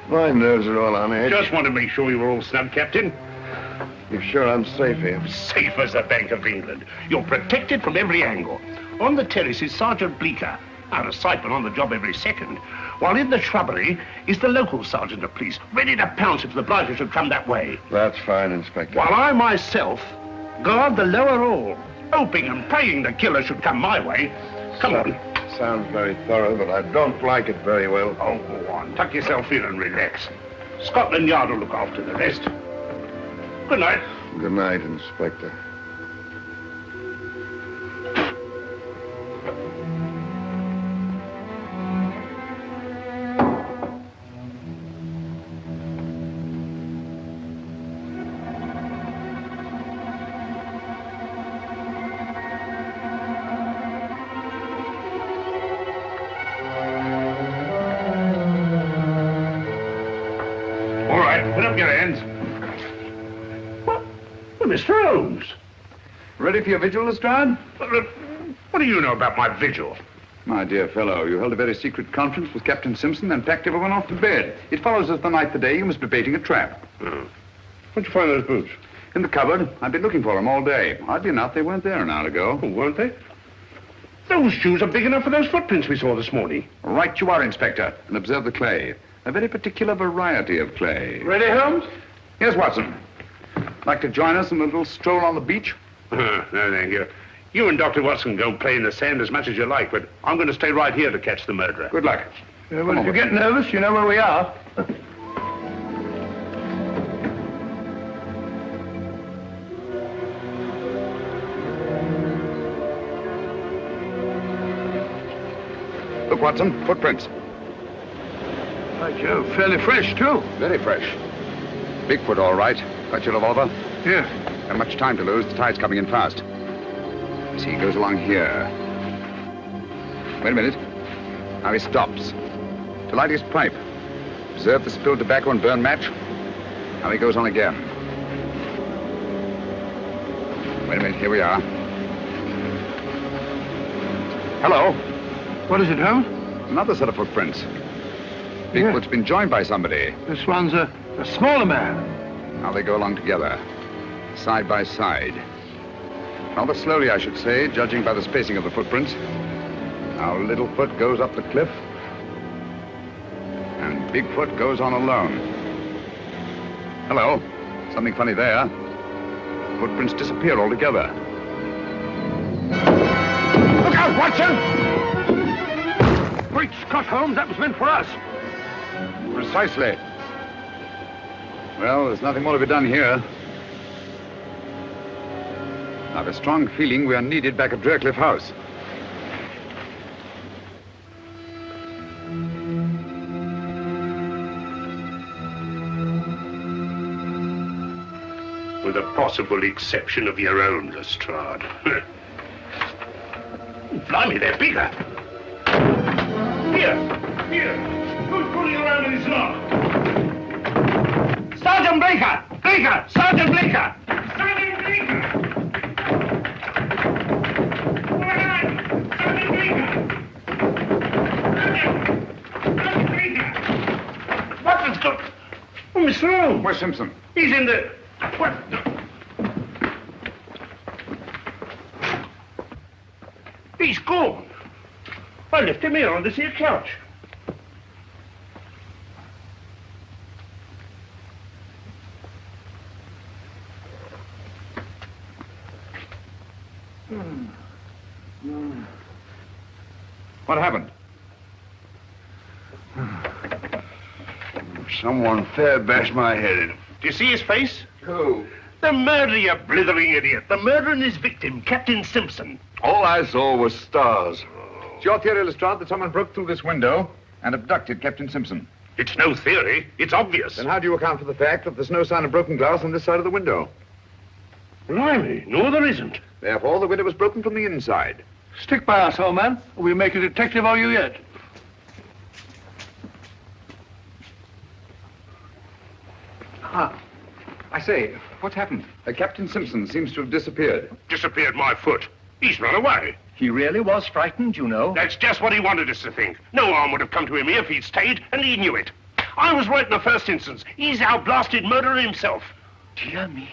K: My nerves are all on edge.
G: Just want to make sure you were all snug, Captain.
K: You're sure I'm safe here?
G: Safe as the Bank of England. You're protected from every angle. On the terrace is Sergeant Bleecker, out of sight but on the job every second. While in the shrubbery is the local sergeant of police, ready to pounce if the blighter should come that way.
K: That's fine, Inspector.
G: While I myself guard the lower hall, hoping and praying the killer should come my way. Come on.
K: Sounds very thorough, but I don't like it very well.
G: Oh, go on. Tuck yourself in and relax. Scotland Yard will look after the rest. Good night.
K: Good night, Inspector.
G: All right, put up your hands. Mr. Holmes.
F: Ready for your vigil, Lestrade?
G: What do you know about my vigil?
F: My dear fellow, you held a very secret conference with Captain Simpson and packed everyone off to bed. It follows as the night the day you must be baiting a trap.
G: Oh. Where'd you find those boots?
F: In the cupboard. I've been looking for them all day. Oddly enough, they weren't there an hour ago.
G: Oh, weren't they? Those shoes are big enough for those footprints we saw this morning.
F: Right you are, Inspector. And observe the clay. A very particular variety of clay.
C: Ready, Holmes?
F: Yes, Watson. Like to join us in a little stroll on the beach?
G: No, thank you. You and Dr. Watson go play in the sand as much as you like, but I'm going to stay right here to catch the murderer.
F: Good luck.
C: Well, if you get nervous, you know where we are.
F: Look, Watson, footprints.
C: By Jove, fairly fresh, too.
F: Very fresh. Bigfoot, all right. Got your revolver?
C: Yeah.
F: Not much time to lose. The tide's coming in fast. You see, he goes along here. Wait a minute. Now he stops. To light his pipe. Observe the spilled tobacco and burn match. Now he goes on again. Wait a minute. Here we are. Hello.
C: What is it, Holmes?
F: Another set of footprints. Bigfoot's been joined by somebody.
C: This one's a smaller man.
F: Now they go along together, side by side. Rather slowly, I should say, judging by the spacing of the footprints. Now Littlefoot goes up the cliff, and Bigfoot goes on alone. Hello. Something funny there. Footprints disappear altogether.
C: Look out, Watson! Great Scott, Holmes, that was meant for us.
F: Precisely. Well, there's nothing more to be done here. I have a strong feeling we are needed back at Draycliffe House.
G: With the possible exception of your own, Lestrade. Blimey, they're bigger. Here. Who's pulling around in his lock? Sergeant Bleecker! Sergeant Bleecker! Sergeant Bleecker! Sergeant Bleecker! Sergeant Bleecker! What has got... Oh, Mr. Holmes!
F: Where's Simpson?
G: He's in the... What? He's gone. I left him here on this here couch.
F: What happened?
K: Someone fair bashed my head in.
G: Do you see his face?
K: Who?
G: The murderer, you blithering idiot. The murderer and his victim, Captain Simpson.
K: All I saw was stars.
F: It's your theory, Lestrade, that someone broke through this window and abducted Captain Simpson.
G: It's no theory. It's obvious.
F: Then how do you account for the fact that there's no sign of broken glass on this side of the window?
G: Blimey, no, there isn't.
F: Therefore, the window was broken from the inside.
C: Stick by us, old man. We'll make a detective of you yet.
B: I say, what's happened?
F: Captain Simpson seems to have disappeared.
K: Disappeared my foot. He's run away.
H: He really was frightened, you know.
K: That's just what he wanted us to think. No harm would have come to him if he'd stayed, and he knew it. I was right in the first instance. He's our blasted murderer himself.
H: Dear me.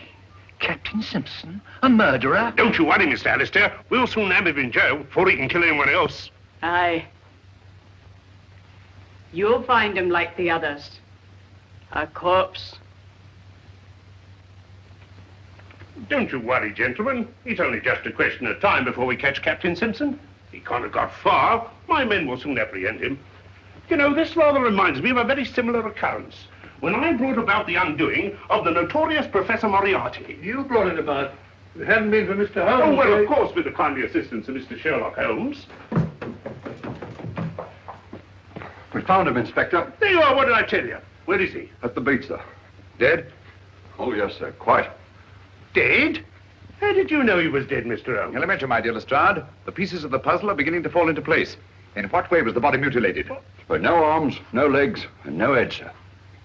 H: Captain Simpson? A murderer?
K: Don't you worry, Mr. Alistair. We'll soon have him in jail before he can kill anyone else.
D: Aye. You'll find him like the others. A corpse.
K: Don't you worry, gentlemen. It's only just a question of time before we catch Captain Simpson. He can't have got far. My men will soon apprehend him. You know, this rather reminds me of a very similar occurrence. When I brought about the undoing of the notorious Professor Moriarty.
C: You brought it about. If it hadn't been for Mr. Holmes...
K: Oh, well, of course, with the kindly assistance of Mr. Sherlock Holmes.
B: We found him, Inspector.
K: There you are. What did I tell you? Where is he?
B: At the beach, sir. Dead? Oh, yes, sir. Quite.
K: Dead? How did you know he was dead, Mr. Holmes?
F: Elementary, my dear Lestrade. The pieces of the puzzle are beginning to fall into place. In what way was the body mutilated?
B: With no arms, no legs, and no head, sir.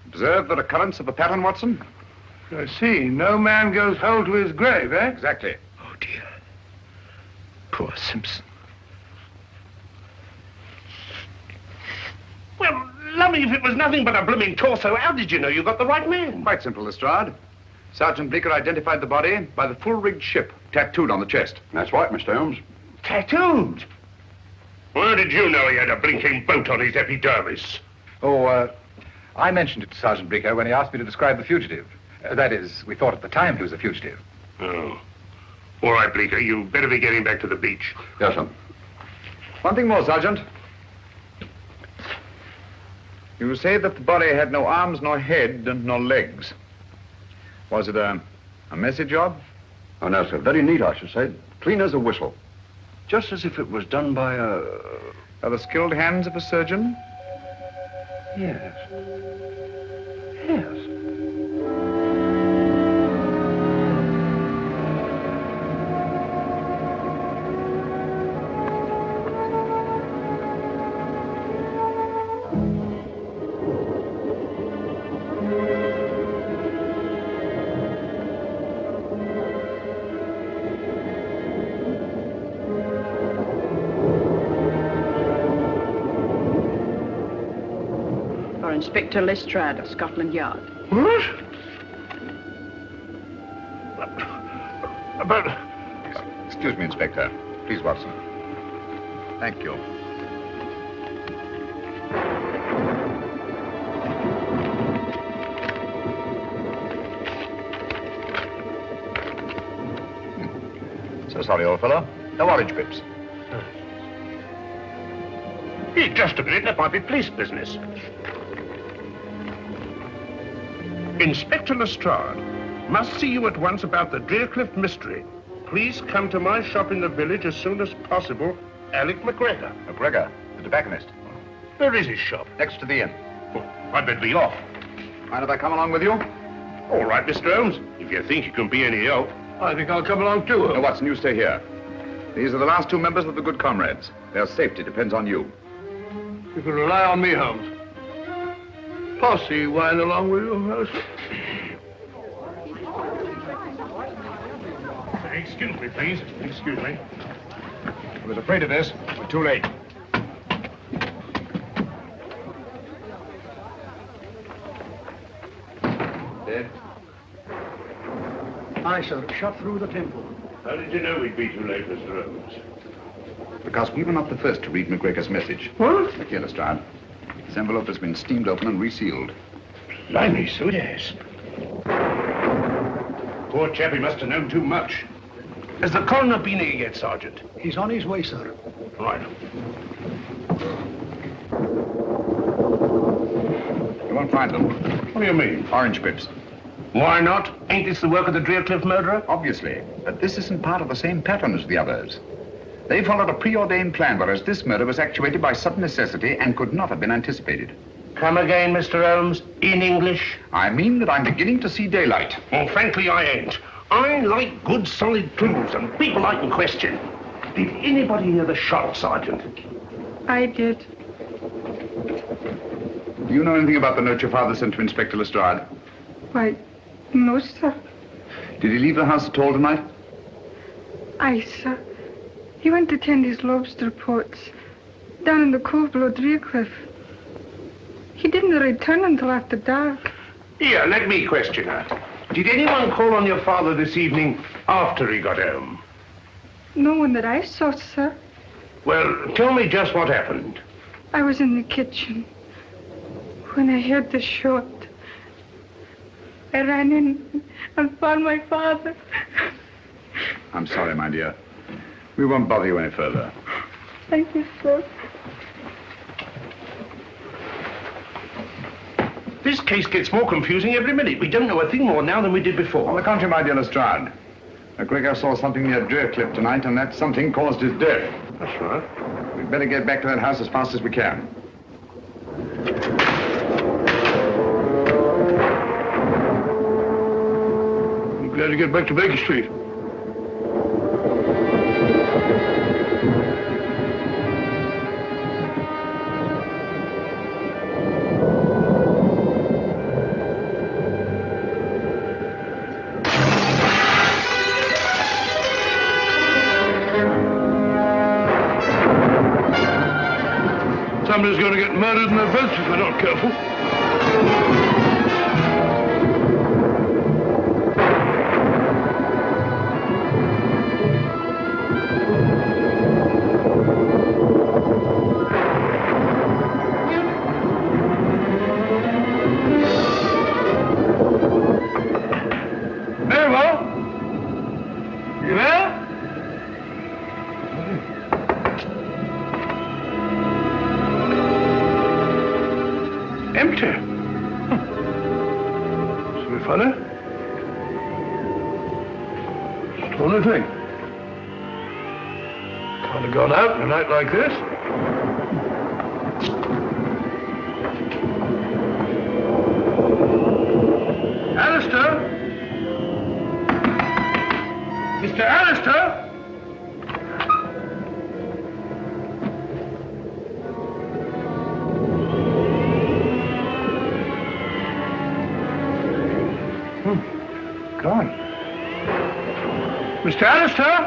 F: Observe the recurrence of a pattern, Watson?
C: I see. No man goes whole to his grave, eh?
F: Exactly.
H: Oh, dear. Poor Simpson.
K: Well, lummy, if it was nothing but a blooming torso, how did you know you got the right man?
F: Quite simple, Lestrade. Sergeant Bleecker identified the body by the full-rigged ship tattooed on the chest.
B: That's right, Mr. Holmes.
K: Tattooed? How did you know he had a blinking boat on his epidermis?
B: Oh, I mentioned it to Sergeant Bleecker when he asked me to describe the fugitive. That is, we thought at the time he was a fugitive.
K: Oh. All right, Bleecker, you better be getting back to the beach.
B: Yes, sir.
F: One thing more, Sergeant. You say that the body had no arms, nor head, and no legs. Was it a messy job?
B: Oh, no, sir. Very neat, I should say. Clean as a whistle. Just as if it was done by
F: By the skilled hands of a surgeon?
B: Yes. Yes.
D: Inspector Lestrade of Scotland Yard.
K: What? But...
F: Excuse me, Inspector. Please, Watson. Thank you. So sorry, old fellow. No orange pips.
K: Hey, just a minute. That might be police business. Inspector Lestrade, must see you at once about the Drearcliff mystery. Please come to my shop in the village as soon as possible. Alec McGregor.
F: McGregor, the tobacconist.
K: Where is his shop?
F: Next to the inn.
K: Oh, I'd better be off.
F: Mind if I come along with you?
K: All right, Mr. Holmes. If you think you can be any help.
C: I think I'll come along too, Holmes.
F: No, Watson, you stay here. These are the last two members of the Good Comrades. Their safety depends on you.
C: You can rely on me, Holmes. Posse wine along with you, Alistair?
K: Excuse me, please. Excuse me.
F: I was afraid of this, but too late. Dead?
I: Aye, sir. Shot through the temple.
K: How did you know we'd be too late, Mr. Holmes?
F: Because we were not the first to read McGregor's message.
K: What?
F: Look here, Lestrade. This envelope has been steamed open and resealed.
K: Blimey, so yes. Poor chap, he must have known too much. Has the coroner been here yet, Sergeant?
I: He's on his way, sir.
K: Right.
F: You won't find them.
K: What do you mean?
F: Orange pips.
K: Why not? Ain't this the work of the Drearcliff murderer?
F: Obviously. But this isn't part of the same pattern as the others. They followed a preordained plan, whereas this murder was actuated by sudden necessity and could not have been anticipated.
K: Come again, Mr. Holmes, in English.
F: I mean that I'm beginning to see daylight.
K: Well, frankly, I ain't. I like good, solid clues and people I can question. Did anybody hear the shot, Sergeant?
D: I did.
F: Do you know anything about the note your father sent to Inspector Lestrade?
M: Why, no, sir.
F: Did he leave the house at all tonight?
M: Aye, sir. He went to tend his lobster pots down in the cove below Drearcliff. He didn't return until after dark.
K: Here, let me question her. Did anyone call on your father this evening after he got home?
M: No one that I saw, sir.
K: Well, tell me just what happened.
M: I was in the kitchen when I heard the shot. I ran in and found my father.
F: I'm sorry, my dear. We won't bother you any further.
M: Thank you, sir.
K: This case gets more confusing every minute. We don't know a thing more now than we did before.
F: On the contrary, my dear Lestrade. McGregor saw something near Drearcliff tonight, and that something caused his death.
K: That's right.
F: We'd better get back to that house as fast as we can.
C: I'm glad to get back to Baker Street. Somebody's going to get murdered in their beds if they're not careful. Mabel? You there? Empty. So we funny? It's the only thing. Can't have gone out in a night like this. Alistair? Mr. Alistair? Gone. Mr. Alistair?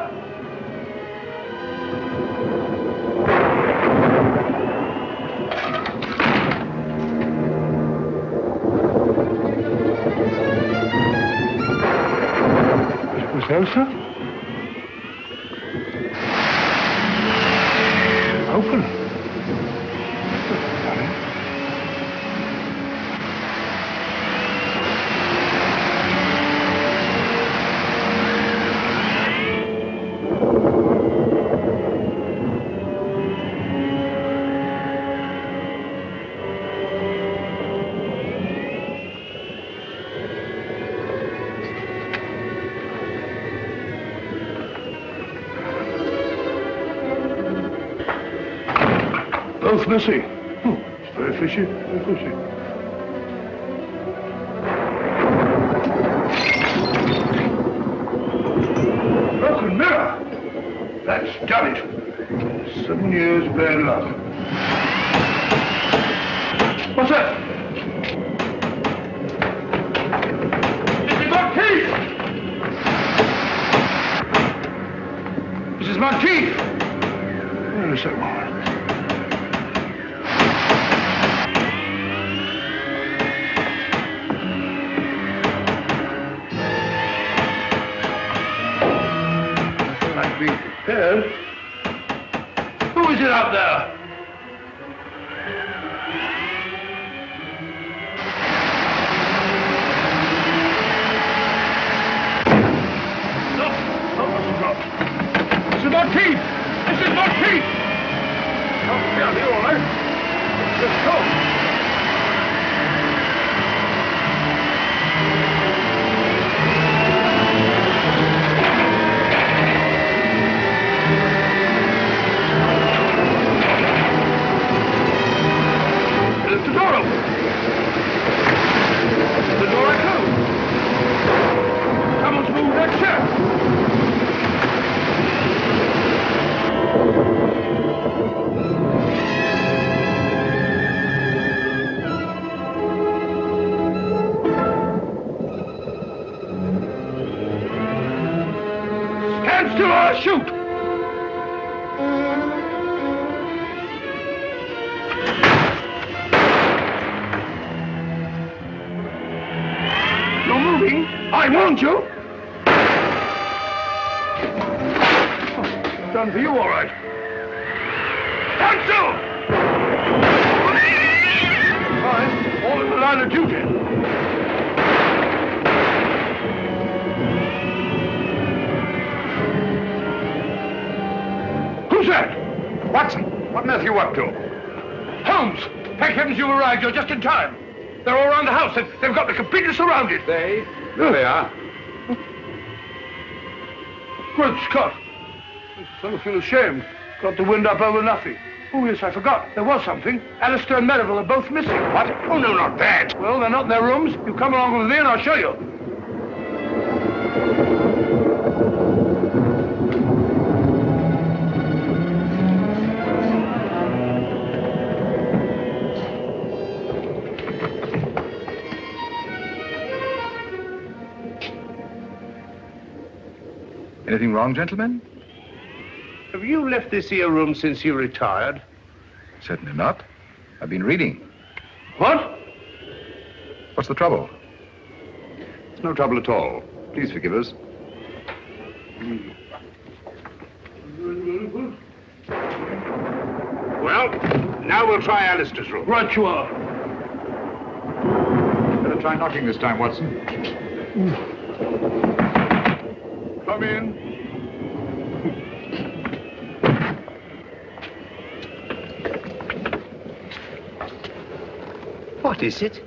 C: Mr. Alistair? Open. Both missing. It's very fishy, very fishy. Broken mirror! That's done it. 7 years bad luck. What's that? Mrs. Monteith! Mrs. Monteith! Where is that woman? Ed? Who is it out there? No, Mrs. Monteith! Mrs. Monteith! Oh, yeah, you're all right. Let's go. Shoot! You're moving. I warned you. Oh, done for you, all right. Down two! Fine. All in the line of duty. Who's that?
G: Watson, what on earth are you up to?
C: Holmes! Thank heavens you arrived. You're just in time. They're all around the house. They've got me completely surrounded.
G: There they are.
C: Good Scott. This fellow feels ashamed. Got the wind up over nothing. Oh, yes, I forgot. There was something. Alistair and Medo are both missing.
G: What? Oh, no, not that.
C: Well, they're not in their rooms. You come along with me and I'll show you.
B: Anything wrong, gentlemen?
K: Have you left this here room since you retired?
B: Certainly not. I've been reading.
C: What?
B: What's the trouble?
F: It's no trouble at all. Please forgive us.
K: Well, now we'll try Alistair's room.
C: Right you are.
F: Better try knocking this time, Watson.
C: Come in.
H: What is it?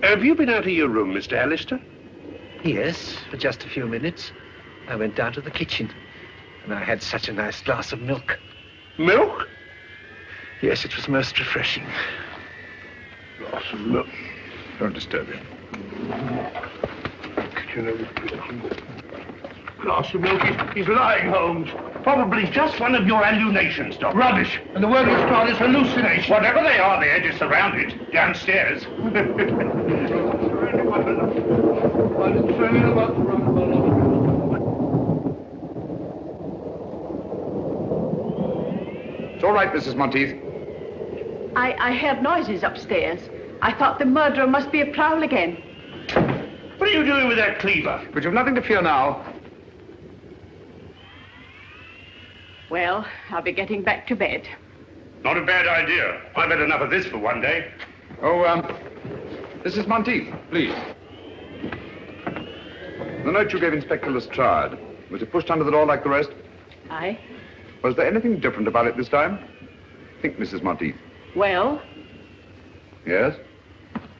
K: Have you been out of your room, Mr. Alistair?
H: Yes, for just a few minutes. I went down to the kitchen, and I had such a nice glass of milk.
K: Milk?
H: Yes, it was most refreshing.
C: Glass of milk.
F: Don't disturb him.
C: Glass of milk. He's lying, Holmes.
K: Probably just one of your hallucinations, Doctor.
C: Rubbish. And the word was found is hallucination.
K: Whatever they are, they're just surrounded downstairs.
C: I didn't say anything about the roundabout.
F: It's all right, Mrs. Monteith.
D: I heard noises upstairs. I thought the murderer must be a prowl again.
K: What are you doing with that cleaver?
F: But you've nothing to fear now.
D: Well, I'll be getting back to bed.
K: Not a bad idea. I've had enough of this for one day.
F: Oh, Mrs. Monteith, please. The note you gave Inspector Lestrade, was it pushed under the door like the rest?
D: Aye.
F: Was there anything different about it this time? Think, Mrs. Monteith.
D: Well,
F: Yes?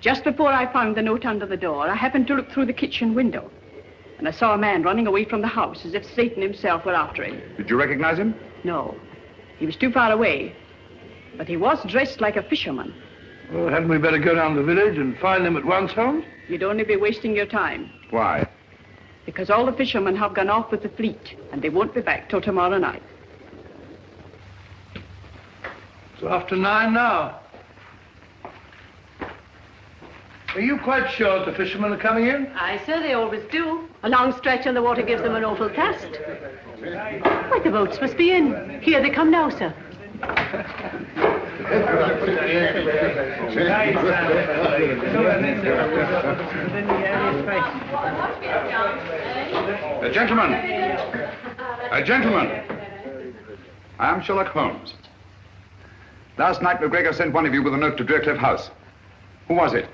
D: just before I found the note under the door, I happened to look through the kitchen window. And I saw a man running away from the house as if Satan himself were after him.
F: Did you recognize him?
D: No, he was too far away. But he was dressed like a fisherman.
C: Well, hadn't we better go down to the village and find him at once, Holmes?
D: You'd only be wasting your time.
F: Why?
D: Because all the fishermen have gone off with the fleet, and they won't be back till tomorrow night.
C: It's after 9 now. Are you quite sure the fishermen are coming in?
N: Aye, sir, they always do. A long stretch on the water gives them an awful cast. Why, the boats must be in. Here they come now, sir.
F: Gentlemen, I am Sherlock Holmes. Last night, McGregor sent one of you with a note to Driercliff House. Who was it?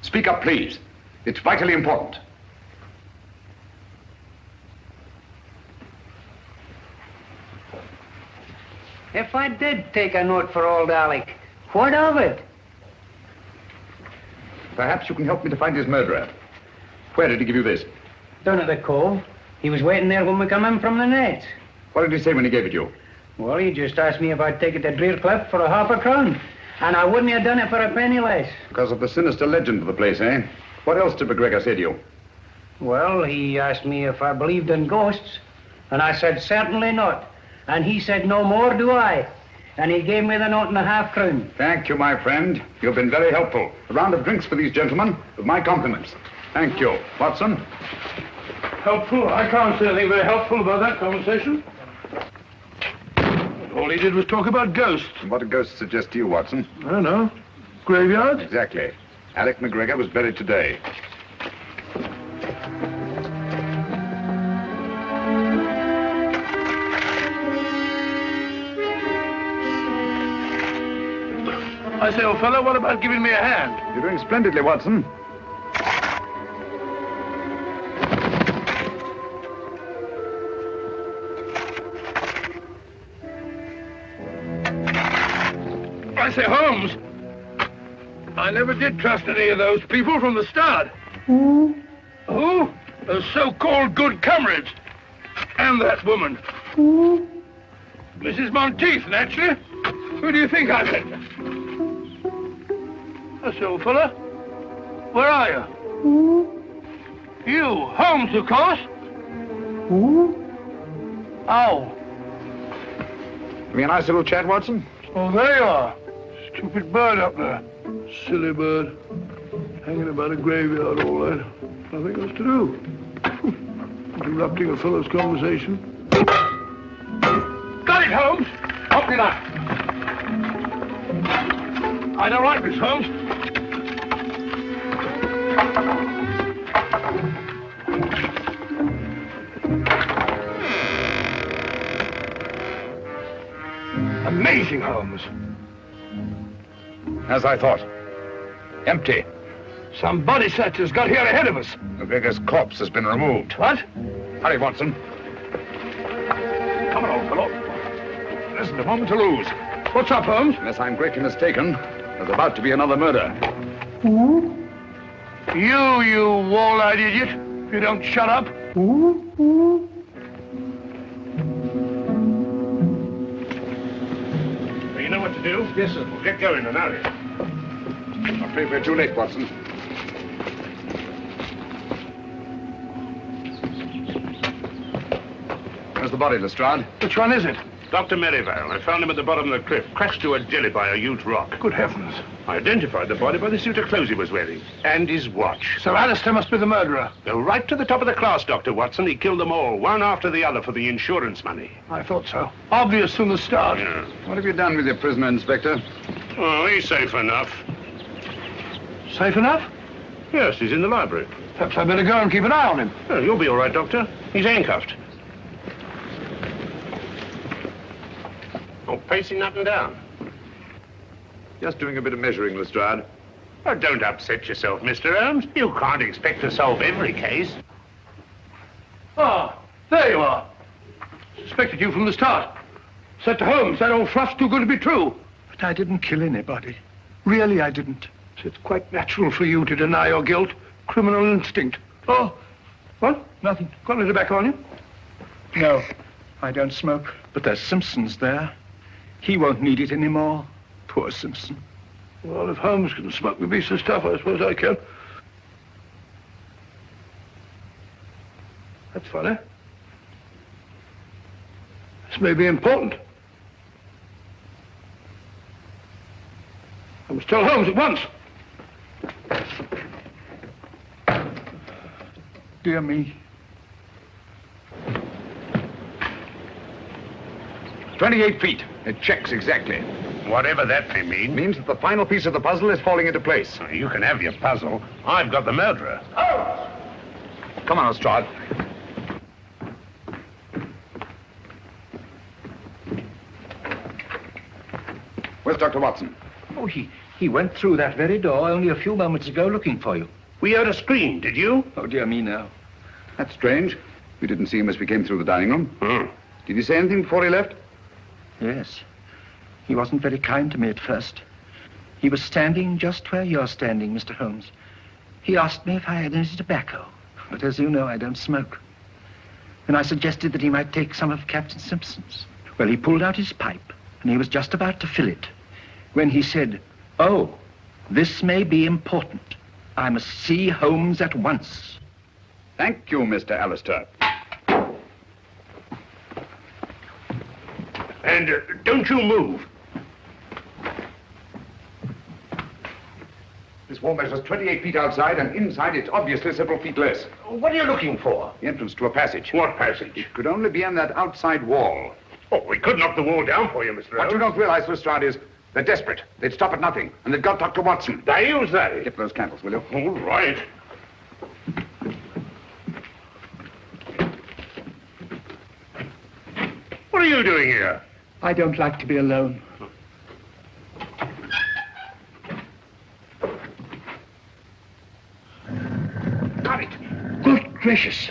F: Speak up, please. It's vitally important.
O: If I did take a note for old Alec, what of it?
F: Perhaps you can help me to find his murderer. Where did he give you this?
O: Down at the cove. He was waiting there when we come in from the net.
F: What did he say when he gave it you?
O: Well, he just asked me if I'd take it to Driercliff for a £0.50. And I wouldn't have done it for a penny less.
F: Because of the sinister legend of the place, eh? What else did McGregor say to you?
O: Well, he asked me if I believed in ghosts. And I said, certainly not. And he said, no more do I. And he gave me the note and a £0.50.
F: Thank you, my friend. You've been very helpful. A round of drinks for these gentlemen, with my compliments. Thank you. Watson?
C: Helpful? I can't say anything very helpful about that conversation. All he did was talk about ghosts.
F: What did ghosts suggest to you, Watson?
C: I don't know. Graveyard?
F: Exactly. Alec McGregor was buried today.
C: I say, old fellow, what about giving me a hand?
F: You're doing splendidly, Watson.
C: I say, Holmes, I never did trust any of those people from the start. Who? Who? Those so-called good comrades. And that woman. Who? Mrs. Monteith, naturally. Who do you think I meant? That's the old fella. Where are you? Who? You, Holmes, of course. Who? Oh.
F: Be a nice little chat, Watson?
C: Oh, there you are. Stupid bird up there. Silly bird. Hanging about a graveyard all night. Nothing else to do. Interrupting a fellow's conversation. Got it, Holmes! Help me now. I don't like this, Holmes. Amazing, Holmes.
F: As I thought. Empty.
C: Some body snatchers got here ahead of us.
F: McGregor's corpse has been removed.
C: What?
F: Hurry, Watson. Come on, old fellow. There isn't a moment to lose.
C: What's up, Holmes?
F: Unless I'm greatly mistaken, there's about to be another murder.
C: Who? You wall-eyed idiot. If you don't shut up. Who?
K: You know what to do?
C: Yes, sir.
K: Well, get going and hurry.
F: I'm afraid we're too late, Watson. Where's the body, Lestrade?
C: Which one is it?
K: Dr. Merivale. I found him at the bottom of the cliff, crashed to a jelly by a huge rock.
C: Good heavens.
K: I identified the body by the suit of clothes he was wearing. And his watch.
C: So Alistair must be the murderer.
K: Go right to the top of the class, Dr. Watson. He killed them all, one after the other, for the insurance money.
C: I thought so. Obvious from the start.
K: Yeah.
F: What have you done with your prisoner, Inspector?
K: Oh, he's safe enough.
C: Safe enough?
K: Yes, he's in the library.
C: Perhaps I'd better go and keep an eye on him.
K: Oh, you'll be all right, Doctor. He's handcuffed. Oh, pacing up and down.
F: Just doing a bit of measuring, Lestrade.
K: Oh, don't upset yourself, Mr. Holmes. You can't expect to solve every case.
C: Ah, there you are. Suspected you from the start. Said to Holmes, that old fluff's too good to be true.
H: But I didn't kill anybody. Really, I didn't.
C: It's quite natural for you to deny your guilt. Criminal instinct. Oh, what?
H: Nothing.
C: Got any tobacco on you?
H: No, I don't smoke. But there's Simpson's there. He won't need it anymore. Poor Simpson.
C: Well, if Holmes can smoke the beastly stuff, I suppose I can. That's funny. This may be important. I must tell Holmes at once.
H: Dear me.
F: 28 feet. It checks exactly.
K: Whatever that may mean.
F: Means that the final piece of the puzzle is falling into place.
K: You can have your puzzle. I've got the murderer.
F: Oh! Come on, Lestrade. Where's Dr. Watson?
H: Oh, he went through that very door only a few moments ago looking for you.
K: We heard a scream, did you?
H: Oh, dear me, no.
F: That's strange. We didn't see him as we came through the dining room.
K: Hmm.
F: Did he say anything before he left?
H: Yes. He wasn't very kind to me at first. He was standing just where you're standing, Mr. Holmes. He asked me if I had any tobacco, but as you know, I don't smoke. Then I suggested that he might take some of Captain Simpson's. Well, he pulled out his pipe, and he was just about to fill it, when he said, "Oh, this may be important. I must see Holmes at once."
F: Thank you, Mr. Alistair.
K: And don't you move.
F: This wall measures 28 feet outside, and inside it's obviously several feet less.
K: What are you looking for?
F: The entrance to a passage.
K: What passage?
F: It could only be in that outside wall.
K: Oh, we could knock the wall down for you, Mr.
F: What you don't realize, Lestrade, is they're desperate. They'd stop at nothing, and they've got Dr. Watson.
K: They use that.
F: Get those candles, will you?
K: All right. What are you doing here?
H: I don't like to be alone.
K: Got it.
H: Good gracious.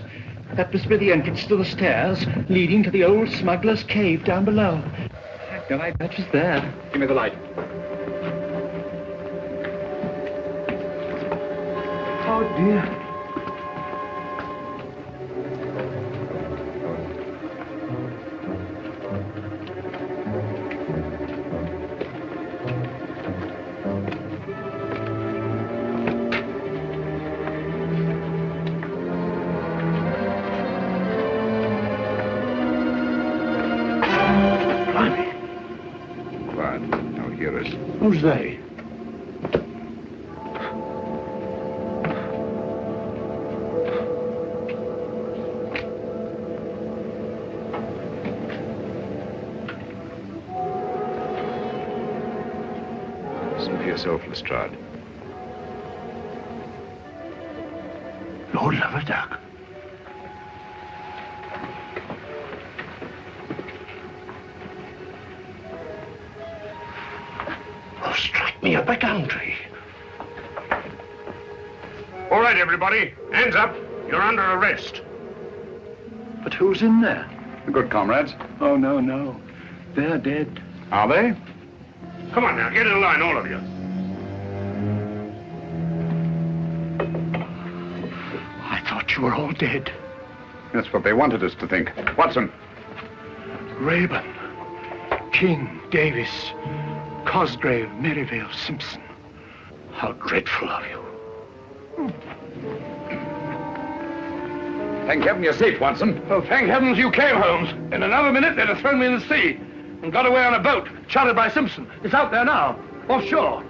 H: That must be the entrance to the stairs leading to the old smuggler's cave down below. I had no idea that was there.
F: Give me the light.
H: Oh, dear.
C: Who's they?
F: Listen for yourself, Lestrade.
C: Lord love a duck. Strike me up a country.
K: All right, everybody. Hands up. You're under arrest.
H: But who's in there?
F: The good comrades.
H: Oh, no, no. They're dead.
F: Are they?
K: Come on now, get in line, all of you.
H: I thought you were all dead.
F: That's what they wanted us to think. Watson.
H: Rayburn, King, Davis, Cosgrave, Merivale, Simpson. How dreadful of you.
F: Thank heaven you're safe, Watson.
C: Oh, thank heavens you came, Holmes. In another minute, they'd have thrown me in the sea and got away on a boat, chartered by Simpson. It's out there now, offshore.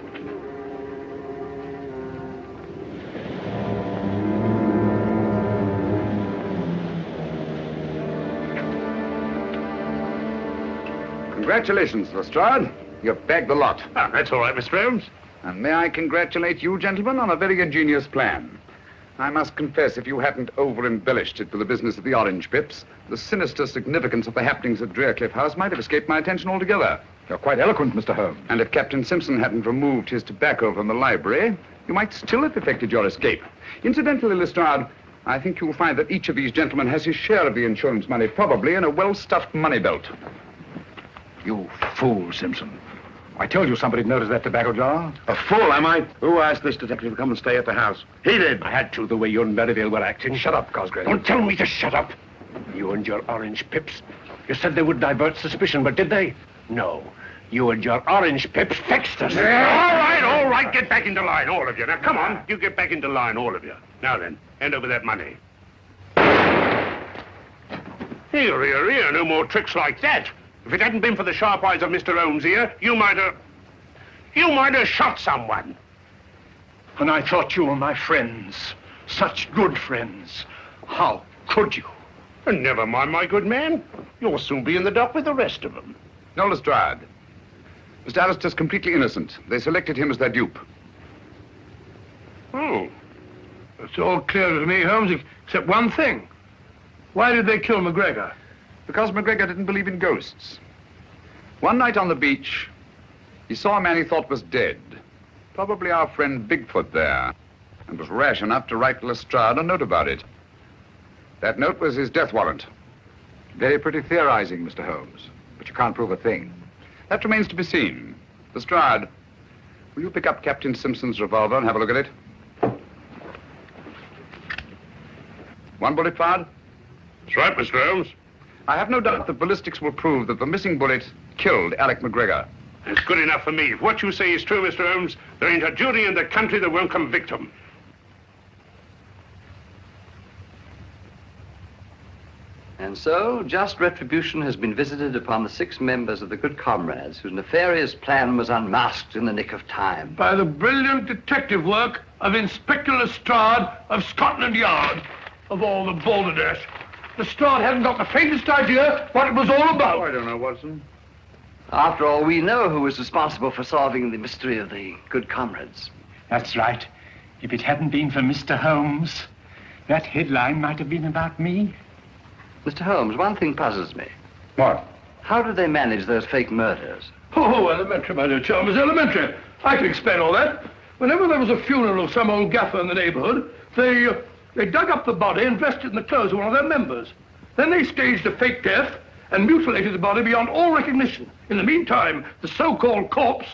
F: Congratulations, Lestrade. You've bagged the lot.
K: Ah, that's all right, Mr. Holmes.
F: And may I congratulate you, gentlemen, on a very ingenious plan. I must confess, if you hadn't over-embellished it with the business of the orange pips, the sinister significance of the happenings at Drearcliff House might have escaped my attention altogether.
B: You're quite eloquent, Mr. Holmes.
F: And if Captain Simpson hadn't removed his tobacco from the library, you might still have effected your escape. Incidentally, Lestrade, I think you'll find that each of these gentlemen has his share of the insurance money, probably in a well-stuffed money belt.
B: You fool, Simpson. I told you somebody'd noticed that tobacco jar.
G: A fool, am I? Who asked this detective to come and stay at the house? He did.
J: I had to, the way you and Merivale were acting.
B: Shut up, Cosgrave.
J: Don't tell me to shut up. You and your orange pips. You said they would divert suspicion, but did they? No. You and your orange pips fixed us.
K: All right, get back into line, all of you. Now, come on, you get back into line, all of you. Now then, hand over that money. Here, here, here, no more tricks like that. If it hadn't been for the sharp eyes of Mr. Holmes here, you might have shot someone.
H: And I thought you were my friends. Such good friends. How could you?
K: And never mind, my good man. You'll soon be in the dock with the rest of them.
F: No, Lestrade. Mr. Alistair's completely innocent. They selected him as their dupe.
C: Oh. It's all clear to me, Holmes, except one thing. Why did they kill McGregor?
F: Because McGregor didn't believe in ghosts. One night on the beach, he saw a man he thought was dead. Probably our friend Bigfoot there. And was rash enough to write Lestrade a note about it. That note was his death warrant.
B: Very pretty theorizing, Mr. Holmes. But you can't prove a thing.
F: That remains to be seen. Lestrade, will you pick up Captain Simpson's revolver and have a look at it? One bullet fired?
K: That's right, Mr. Holmes.
F: I have no doubt that ballistics will prove that the missing bullet killed Alec McGregor.
K: It's good enough for me. If what you say is true, Mr. Holmes, there ain't a jury in the country that won't convict him.
A: And so, just retribution has been visited upon the 6 members of the Good Comrades whose nefarious plan was unmasked in the nick of time.
C: By the brilliant detective work of Inspector Lestrade of Scotland Yard, of all the balderdash. Lestrade hadn't got the faintest idea what it was all about.
F: Oh, I don't know, Watson.
A: After all, we know who was responsible for solving the mystery of the Good Comrades.
H: That's right. If it hadn't been for Mr. Holmes, that headline might have been about me.
A: Mr. Holmes, one thing puzzles me.
F: What?
A: How did they manage those fake murders?
C: Oh, elementary, my dear Chalmers, elementary. I can explain all that. Whenever there was a funeral of some old gaffer in the neighborhood, they dug up the body and dressed it in the clothes of one of their members. Then they staged a fake death and mutilated the body beyond all recognition. In the meantime, the so-called corpse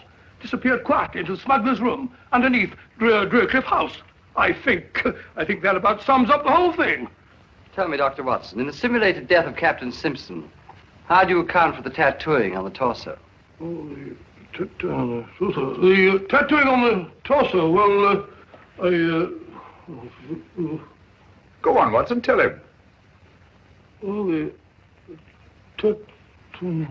C: disappeared quietly into the smuggler's room underneath Drearcliff House. I think that about sums up the whole thing.
A: Tell me, Dr. Watson, in the simulated death of Captain Simpson, how do you account for the tattooing on the torso?
C: Oh, the tattooing on the torso, well,
F: Go on, Watson, tell him.
C: Well, the tattooing...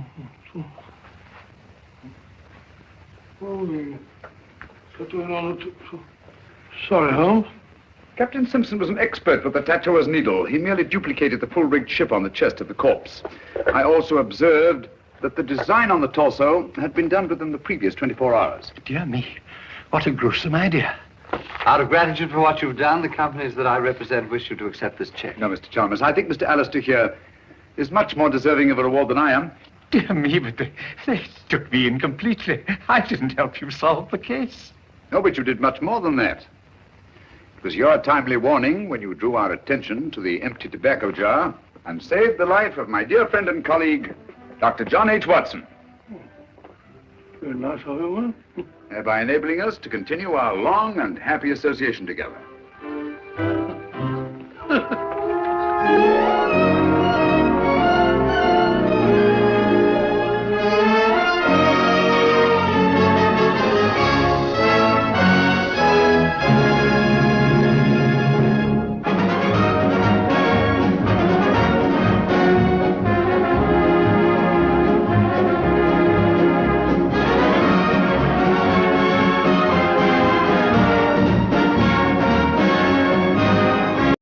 C: Well, the tattooing on the... Sorry, Holmes.
F: Captain Simpson was an expert with the tattooer's needle. He merely duplicated the full-rigged ship on the chest of the corpse. I also observed that the design on the torso had been done within the previous 24 hours.
H: Dear me, what a gruesome idea.
A: Out of gratitude for what you've done, the companies that I represent wish you to accept this check.
F: No, Mr. Chalmers, I think Mr. Alistair here is much more deserving of a reward than I am.
H: Dear me, but they took me in completely. I didn't help you solve the case.
F: No, but you did much more than that. It was your timely warning when you drew our attention to the empty tobacco jar and saved the life of my dear friend and colleague, Dr. John H. Watson.
C: Very nice of you,
F: Thereby enabling us to continue our long and happy association together.